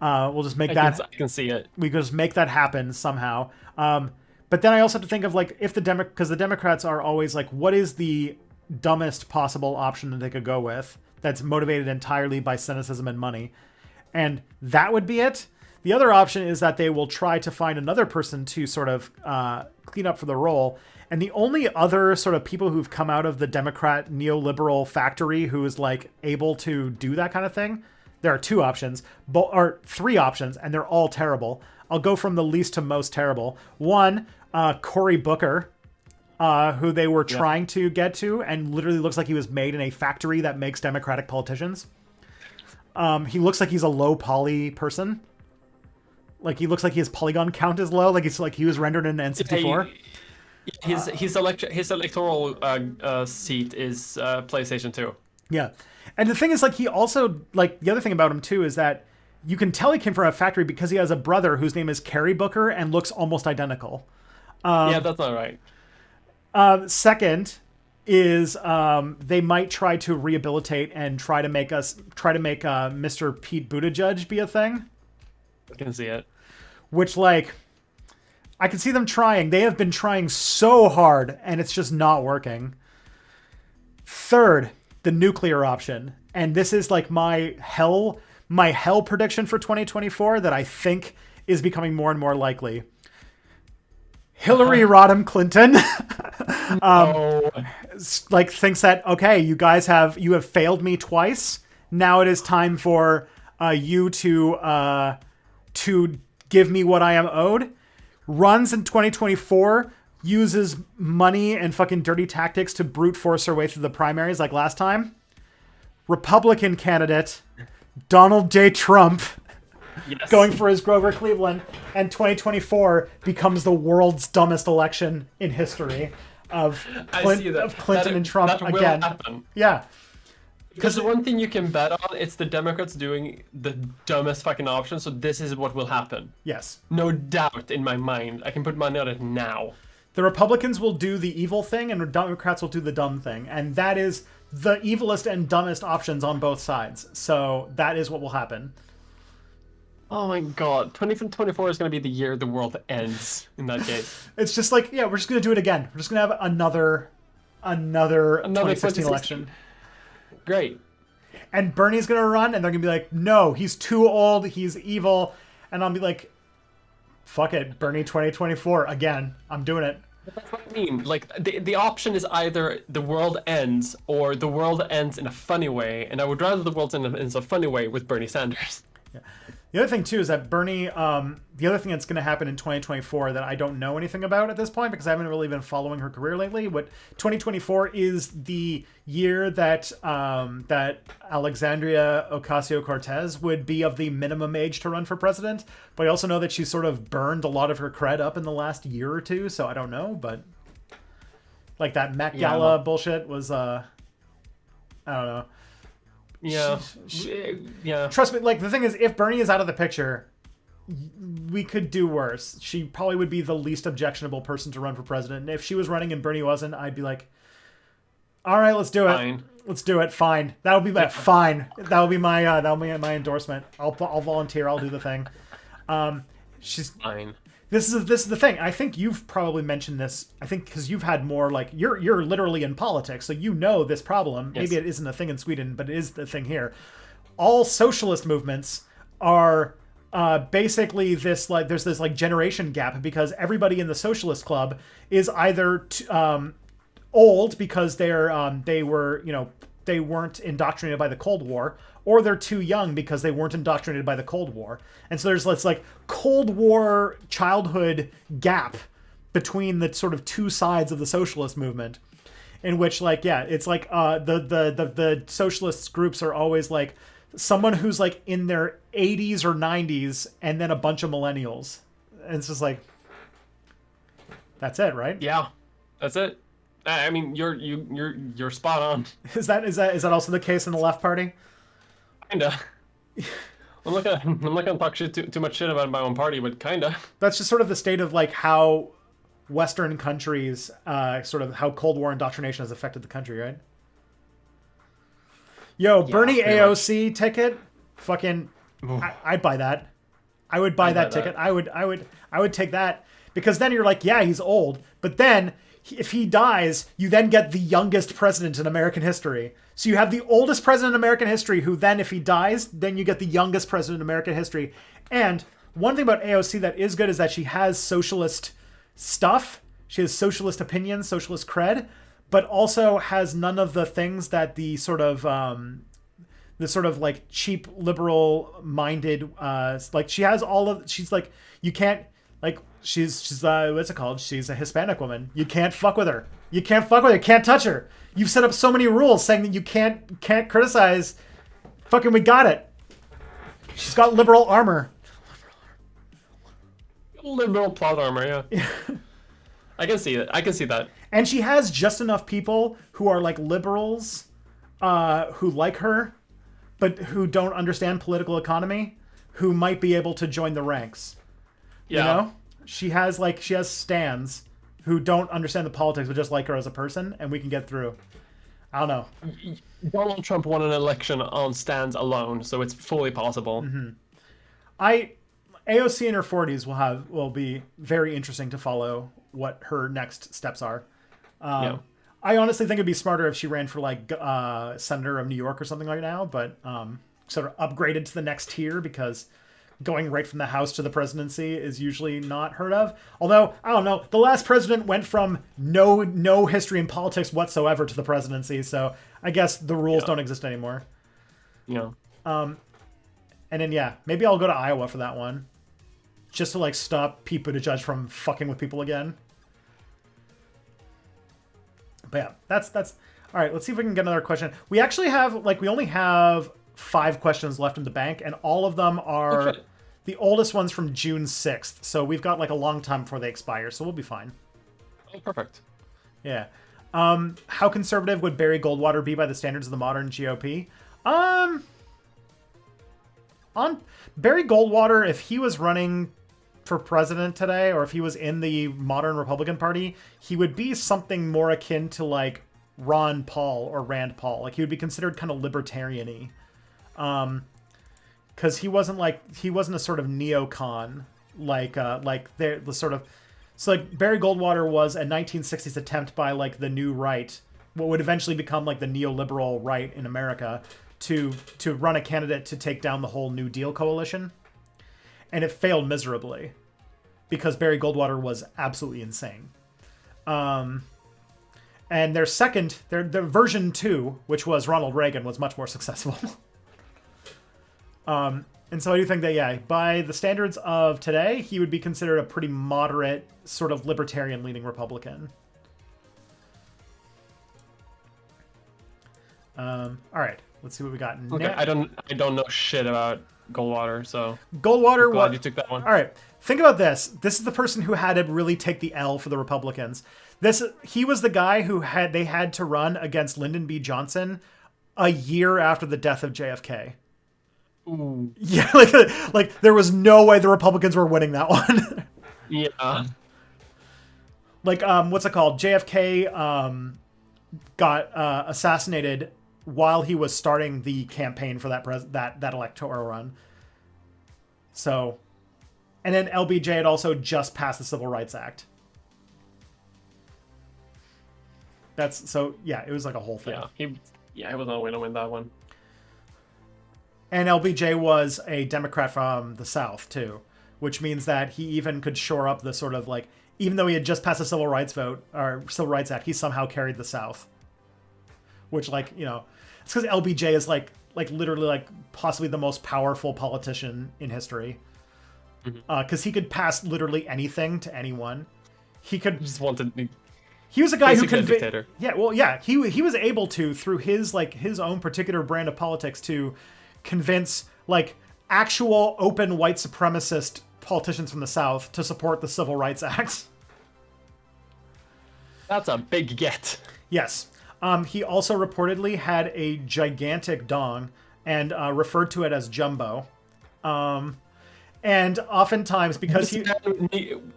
We'll just make I can see it. we could just make that happen somehow. But then I also have to think of like if because the Democrats are always like, what is the dumbest possible option that they could go with that's motivated entirely by cynicism and money, and that would be it. The other option is that they will try to find another person to sort of clean up for the role. And the only other sort of people who've come out of the Democrat neoliberal factory who is like able to do that kind of thing, there are two options, or three options, and they're all terrible. I'll go from the least to most terrible. One, Cory Booker, who they were trying to get to, and literally looks like he was made in a factory that makes Democratic politicians. He looks like he's a low poly person. Like he looks like his polygon count is low. Like it's like he was rendered in N64. His electoral seat is PlayStation 2. Yeah, and the thing is, like, he also, like, the other thing about him too is that you can tell he came from a factory because he has a brother whose name is Cory Booker and looks almost identical. Yeah, that's not right. Second is they might try to rehabilitate and try to make Mr. Pete Buttigieg be a thing. I can see it. Which, like, I can see them trying. They have been trying so hard, and it's just not working. Third, the nuclear option. And this is like my hell prediction for 2024 that I think is becoming more and more likely. Hillary Rodham Clinton like thinks that, okay, you have failed me twice. Now it is time for you to give me what I am owed. Runs in 2024, uses money and fucking dirty tactics to brute force her way through the primaries like last time. Republican candidate Donald J. Trump going for his Grover Cleveland, and 2024 becomes the world's dumbest election in history of Clinton and Trump that again. Will happen. Yeah. Because the one thing you can bet on, it's the Democrats doing the dumbest fucking option, so this is what will happen. Yes. No doubt in my mind. I can put money on it now. The Republicans will do the evil thing, and the Democrats will do the dumb thing. And that is the evilest and dumbest options on both sides. So that is what will happen. Oh my god. 2024 is going to be the year the world ends in that case. It's just like, yeah, we're just going to do it again. We're just going to have another 2016 election. Great. And Bernie's going to run, and they're going to be like, no, he's too old, he's evil. And I'll be like, fuck it, Bernie 2024, again, I'm doing it. That's what I mean. Like, the option is either the world ends, or the world ends in a funny way, and I would rather the world ends in a funny way with Bernie Sanders. Yeah. The other thing, too, is that Bernie, the other thing that's going to happen in 2024 that I don't know anything about at this point because I haven't really been following her career lately, but 2024 is the year that that Alexandria Ocasio-Cortez would be of the minimum age to run for president. But I also know that she's sort of burned a lot of her cred up in the last year or two, so I don't know. But like that Met Gala bullshit was, I don't know. Yeah. Yeah. Trust me, like, the thing is, if Bernie is out of the picture, we could do worse. She probably would be the least objectionable person to run for president. And if she was running and Bernie wasn't, I'd be like, all right, let's do it. Fine. Let's do it. Fine. That'll be fine. That'll be my my endorsement. I'll volunteer. I'll do the thing. She's fine. This is the thing. I think you've probably mentioned this. I think because you've had more, like, you're literally in politics, so you know this problem. Yes. Maybe it isn't a thing in Sweden, but it is the thing here. All socialist movements are basically this, like, there's this like generation gap because everybody in the socialist club is either old because they weren't indoctrinated by the Cold War, or they're too young because they weren't indoctrinated by the Cold War. And so there's this like Cold War childhood gap between the sort of two sides of the socialist movement, in which, like, yeah, it's like the socialist groups are always like someone who's like in their 80s or 90s and then a bunch of millennials. And it's just like, that's it, right? Yeah, that's it. I mean, you're spot on. Is that also the case in the left party? Kinda. I'm not gonna talk too much shit about my own party, but kinda. That's just sort of the state of like how Western countries, sort of how Cold War indoctrination has affected the country, right? Yo, yeah, Bernie AOC ticket, fucking, I'd buy that. I would buy that ticket. I would take that, because then you're like, yeah, he's old, but then if he dies, you then get the youngest president in American history. So you have the oldest president in American history, who then, if he dies, then you get the youngest president in American history. And one thing about AOC that is good is that she has socialist stuff. She has socialist opinions, socialist cred, but also has none of the things that the sort of like cheap liberal minded like she has all of, she's like, you can't, like, she's what's it called, she's a Hispanic woman, you can't fuck with her, can't touch her, you've set up so many rules saying that you can't criticize, fucking we got it. She's got liberal armor. Liberal plot armor, yeah. I can see that. And she has just enough people who are like liberals, who like her, but who don't understand political economy, who might be able to join the ranks. Yeah. You know? She has stans who don't understand the politics, but just like her as a person, and we can get through. I don't know. Donald Trump won an election on stands alone, so it's fully possible. AOC in her 40s will be very interesting to follow what her next steps are. I honestly think it'd be smarter if she ran for like senator of New York or something like now, but sort of upgraded to the next tier, because going right from the House to the presidency is usually not heard of. Although, I don't know, the last president went from no history in politics whatsoever to the presidency, so I guess the rules don't exist anymore. Yeah. And then, yeah, maybe I'll go to Iowa for that one, just to like stop Pete Buttigieg from fucking with people again. But yeah, that's all right. Let's see if we can get another question. We actually have we only have 5 questions left in the bank, and all of them are the oldest ones from June 6th. So we've got like a long time before they expire, so we'll be fine. Oh, perfect. Yeah. How conservative would Barry Goldwater be by the standards of the modern GOP? On Barry Goldwater, if he was running for president today, or if he was in the modern Republican Party, he would be something more akin to like Ron Paul or Rand Paul. Like, he would be considered kind of libertarian-y. Because he wasn't a sort of neocon like the sort of, so like Barry Goldwater was a 1960s attempt by like the new right, what would eventually become like the neoliberal right in America, to run a candidate to take down the whole New Deal coalition. And it failed miserably because Barry Goldwater was absolutely insane. And their version 2, which was Ronald Reagan, was much more successful. And so I do think that, yeah, by the standards of today, he would be considered a pretty moderate, sort of libertarian-leaning Republican. All right, let's see what we got. Okay, I don't know shit about Goldwater, so Goldwater, I'm glad you took that one. All right, think about this. This is the person who had to really take the L for the Republicans. He was the guy who had to run against Lyndon B. Johnson a year after the death of JFK. Ooh. Yeah, like there was no way the Republicans were winning that one. Yeah. Like, what's it called? JFK got assassinated while he was starting the campaign for that electoral run. So, and then LBJ had also just passed the Civil Rights Act. Yeah, it was like a whole thing. Yeah, he was on a way to win that one. And LBJ was a Democrat from the South too, which means that he even could shore up the sort of like, even though he had just passed a Civil Rights Civil Rights Act, he somehow carried the South. Which, like, you know, it's because LBJ is like literally like possibly the most powerful politician in history. Because he could pass literally anything to anyone. He could just wanted. He was a guy who could. Dictator. Yeah, well, yeah, he was able to, through his own particular brand of politics, to convince like actual open white supremacist politicians from the South to support the Civil Rights Act. That's a big get. Yes. He also reportedly had a gigantic dong and referred to it as jumbo. And oftentimes, because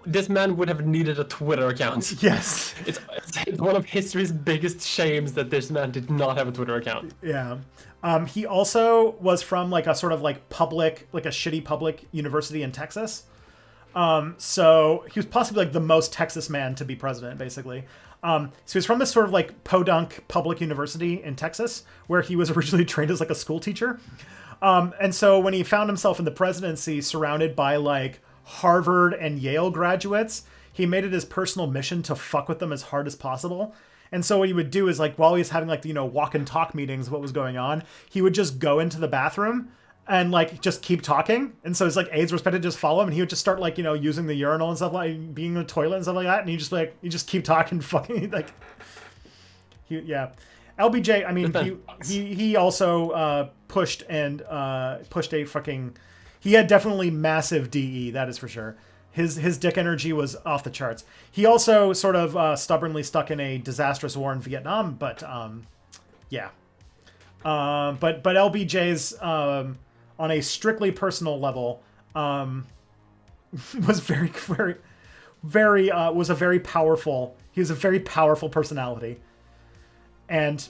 this man would have needed a Twitter account. Yes. It's one of history's biggest shames that this man did not have a Twitter account. Yeah. He also was from like a sort of like public, like a shitty public university in Texas. So he was possibly like the most Texas man to be president, basically. So he's from this sort of like podunk public university in Texas, where he was originally trained as like a school teacher. And so when he found himself in the presidency surrounded by like Harvard and Yale graduates, he made it his personal mission to fuck with them as hard as possible. And so what he would do is like while he was having like, walk and talk meetings of what was going on, he would just go into the bathroom and like just keep talking. And so his like aides were expected to just follow him, and he would just start like, using the urinal and stuff, like being in the toilet and stuff like that. And you just keep talking, fucking like, yeah. LBJ, I mean, he also pushed a fucking, he had definitely massive DE, that is for sure. His dick energy was off the charts. He also sort of stubbornly stuck in a disastrous war in Vietnam, but yeah. But LBJ's on a strictly personal level was very was a very powerful. He was a very powerful personality, and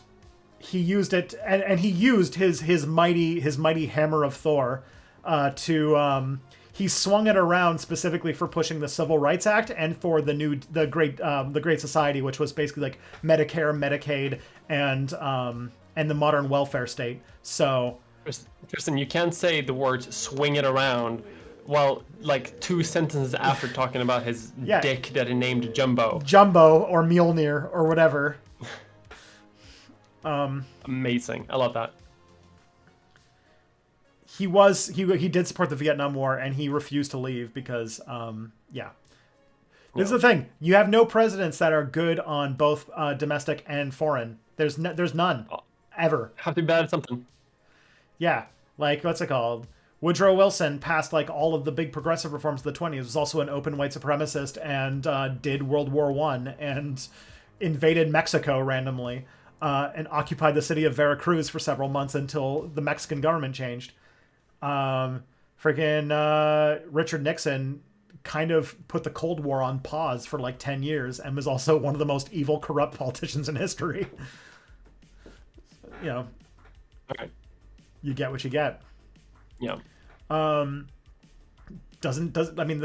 he used it, and he used his mighty hammer of Thor to. He swung it around specifically for pushing the Civil Rights Act and for the Great Society, which was basically like Medicare, Medicaid, and the modern welfare state. So, Tristan, you can't say the words "swing it around" while like 2 sentences after talking about his dick that he named Jumbo or Mjolnir or whatever. Amazing, I love that. He did support the Vietnam War, and he refused to leave because, This is the thing. You have no presidents that are good on both domestic and foreign. There's none. Ever. Have to be bad at something. Yeah. Like, what's it called? Woodrow Wilson passed, like, all of the big progressive reforms of the 20s. Was also an open white supremacist and did World War I and invaded Mexico randomly and occupied the city of Veracruz for several months until the Mexican government changed. Richard Nixon kind of put the Cold War on pause for like 10 years and was also one of the most evil, corrupt politicians in history. Okay. You get what you get. Yeah. The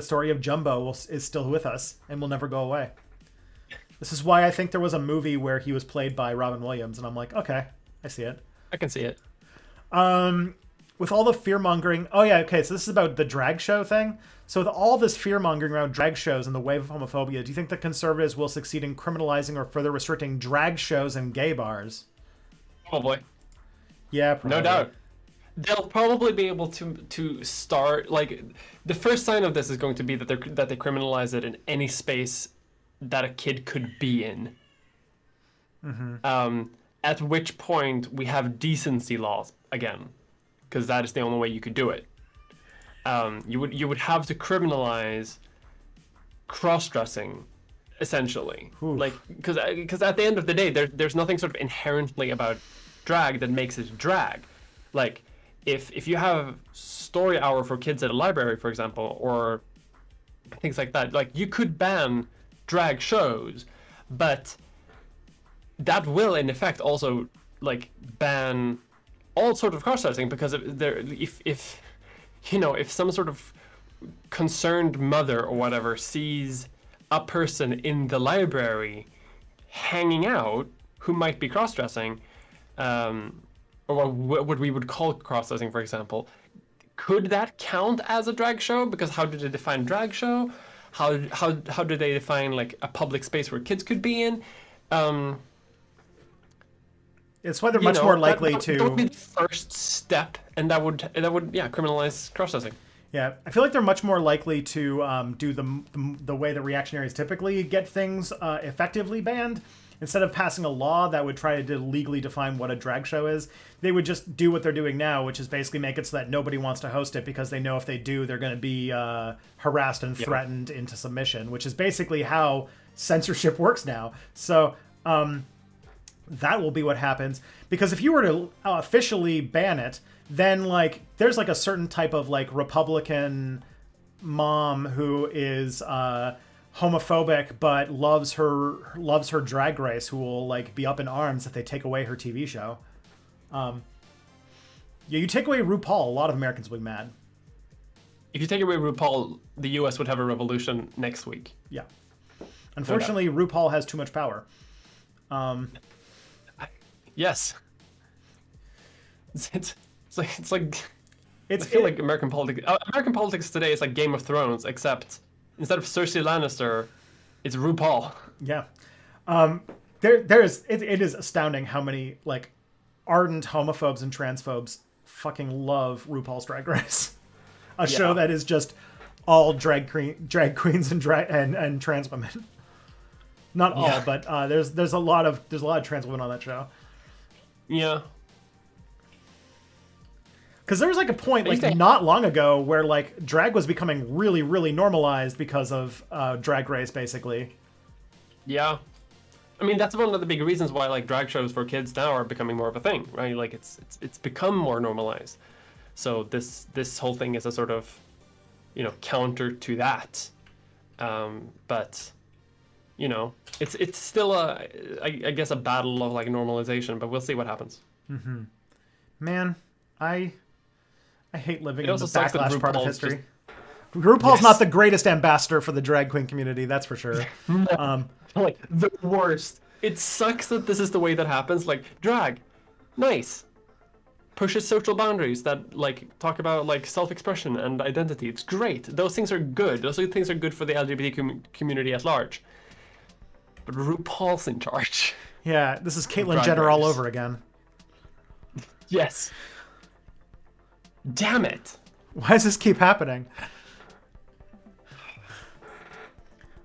story of Jumbo is still with us and will never go away. This is why I think there was a movie where he was played by Robin Williams, and I'm like, okay, I see it. I can see it. With all the fear-mongering... Oh, yeah, okay, so this is about the drag show thing. So with all this fear-mongering around drag shows and the wave of homophobia, do you think the conservatives will succeed in criminalizing or further restricting drag shows and gay bars? Probably. Yeah, probably. No doubt. They'll probably be able to start... Like, the first sign of this is going to be that they criminalize it in any space that a kid could be in. Mm-hmm. At which point we have decency laws again. Because that is the only way you could do it. You would have to criminalize cross-dressing, essentially. Oof. Like because at the end of the day, there's nothing sort of inherently about drag that makes it drag. Like if you have story hour for kids at a library, for example, or things like that, like you could ban drag shows, but that will in effect also like ban all sort of cross-dressing, because if some sort of concerned mother or whatever sees a person in the library hanging out who might be cross-dressing, or what we would call cross-dressing, for example, could that count as a drag show? Because how do they define drag show? How do they define like a public space where kids could be in? It's why they're much more likely to. That would be the first step, and that would criminalize cross-dressing. Yeah, I feel like they're much more likely to do the way that reactionaries typically get things effectively banned. Instead of passing a law that would try to legally define what a drag show is, they would just do what they're doing now, which is basically make it so that nobody wants to host it because they know if they do, they're going to be harassed and threatened into submission, which is basically how censorship works now. So that will be what happens. Because if you were to officially ban it, then like there's like a certain type of like Republican mom who is homophobic but loves her drag race, who will like be up in arms if they take away her TV show. Yeah, you take away RuPaul, a lot of Americans will be mad. If you take away RuPaul, the US would have a revolution next week. Yeah. Unfortunately, RuPaul has too much power. Yes. It's like I feel like American politics today is like Game of Thrones, except instead of Cersei Lannister, it's RuPaul. Yeah. It is astounding how many like ardent homophobes and transphobes fucking love RuPaul's Drag Race. A show that is just all drag queens and trans women. Not all, but there's a lot of trans women on that show. Yeah. Because there was like a point like not long ago where like drag was becoming really, really normalized because of Drag Race, basically. Yeah. I mean, that's one of the big reasons why like drag shows for kids now are becoming more of a thing, right? Like it's become more normalized. So this whole thing is a sort of, counter to that. But, it's still I guess a battle of like normalization, but we'll see what happens. Mm-hmm. Man, I hate living in the backlash part of history. RuPaul's not the greatest ambassador for the drag queen community, that's for sure. Like the worst. It sucks that this is the way that happens. Like drag, nice. Pushes social boundaries that like talk about like self-expression and identity. It's great. Those things are good. Those things are good for the LGBT community at large. But RuPaul's in charge. Yeah, this is Caitlyn Jenner all over again. Yes. Damn it. Why does this keep happening?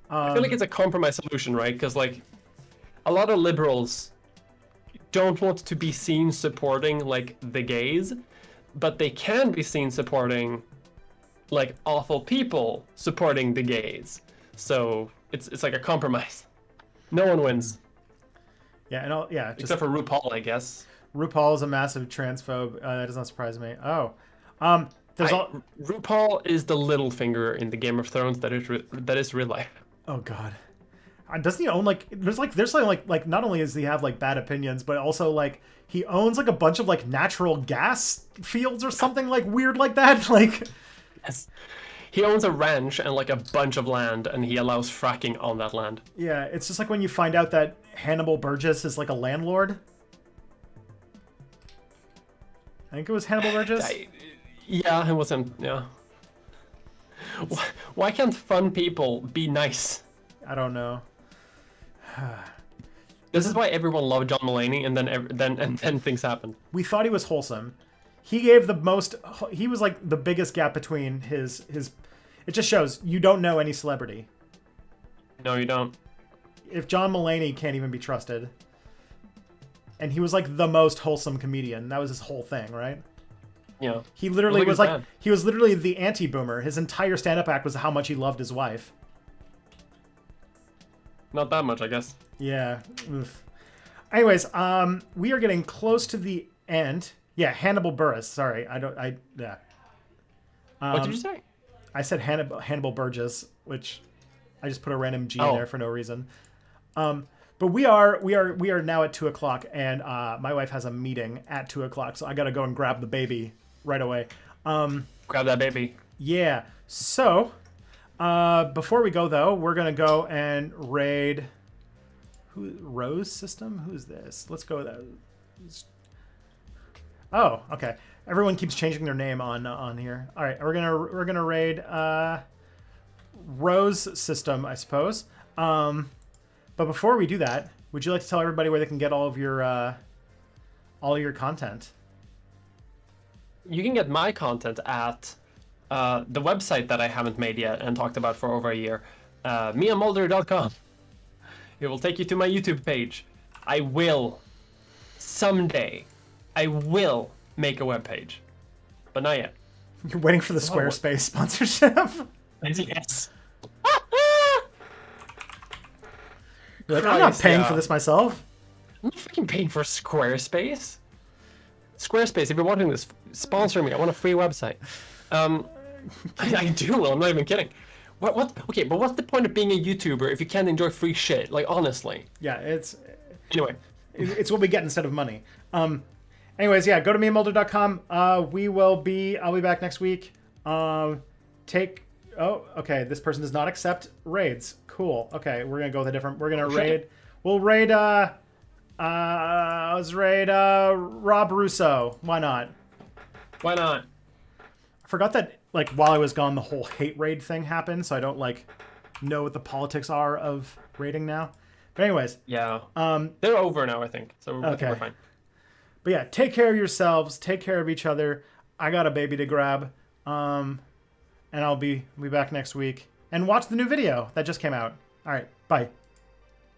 I feel like it's a compromise solution, right? Because like a lot of liberals don't want to be seen supporting like the gays, but they can be seen supporting like awful people supporting the gays. So it's like a compromise. No one wins. Yeah, and except for RuPaul, I guess. RuPaul is a massive transphobe. That does not surprise me. RuPaul is the little finger in the Game of Thrones that is real life. Oh God, doesn't he own like? There's something like not only does he have like bad opinions, but also like he owns like a bunch of like natural gas fields or something like weird like that. Like, yes, he owns a ranch and like a bunch of land, and he allows fracking on that land. Yeah, it's just like when you find out that Hannibal Burgess is like a landlord. I think it was Hannibal Burgess. Yeah, it wasn't. Yeah. Why can't fun people be nice? I don't know. This is why everyone loved John Mulaney, and then things happened. We thought he was wholesome. He gave the most. He was like the biggest gap between his. It just shows you don't know any celebrity. No, you don't. If John Mulaney can't even be trusted, and he was like the most wholesome comedian. That was his whole thing, right? Yeah. He literally was like he was literally the anti-boomer. His entire stand-up act was how much he loved his wife. Not that much, I guess. Yeah. Oof. Anyways, we are getting close to the end. Yeah, Hannibal Buress. Sorry, yeah. What did you say? I said Hannibal Burgess, which I just put a random G in there for no reason. But we are now at 2:00, and my wife has a meeting at 2:00, so I gotta go and grab the baby right away. Grab that baby. Yeah. So, before we go though, we're gonna go and raid. Rose System? Who's this? Let's go with that. Oh, okay. Everyone keeps changing their name on here. All right, we're gonna raid Rose System, I suppose. But before we do that, would you like to tell everybody where they can get all of your content? You can get my content at the website that I haven't made yet and talked about for over a year, miamulder.com. It will take you to my YouTube page. I will, someday, make a webpage, but not yet. You're waiting for the Squarespace sponsorship? Yes. You're like, I'm not paying for this myself. I'm not fucking paying for Squarespace. Squarespace, if you're watching this, sponsor me. I want a free website. I do. I'm not even kidding. What? Okay, but what's the point of being a YouTuber if you can't enjoy free shit? Like, honestly. Yeah, it's... Anyway. It's what we get instead of money. Anyways, yeah, go to memolder.com. I'll be back next week. Okay, this person does not accept raids. Cool. Okay, we're gonna go with a different. We're gonna raid. We'll raid. Let's raid Rob Russo. Why not? Why not? I forgot that like while I was gone, the whole hate raid thing happened, so I don't like know what the politics are of raiding now. But anyways, yeah, they're over now, I think. So I think we're fine. But yeah, take care of yourselves. Take care of each other. I got a baby to grab. And I'll be back next week. And watch the new video that just came out. All right, bye.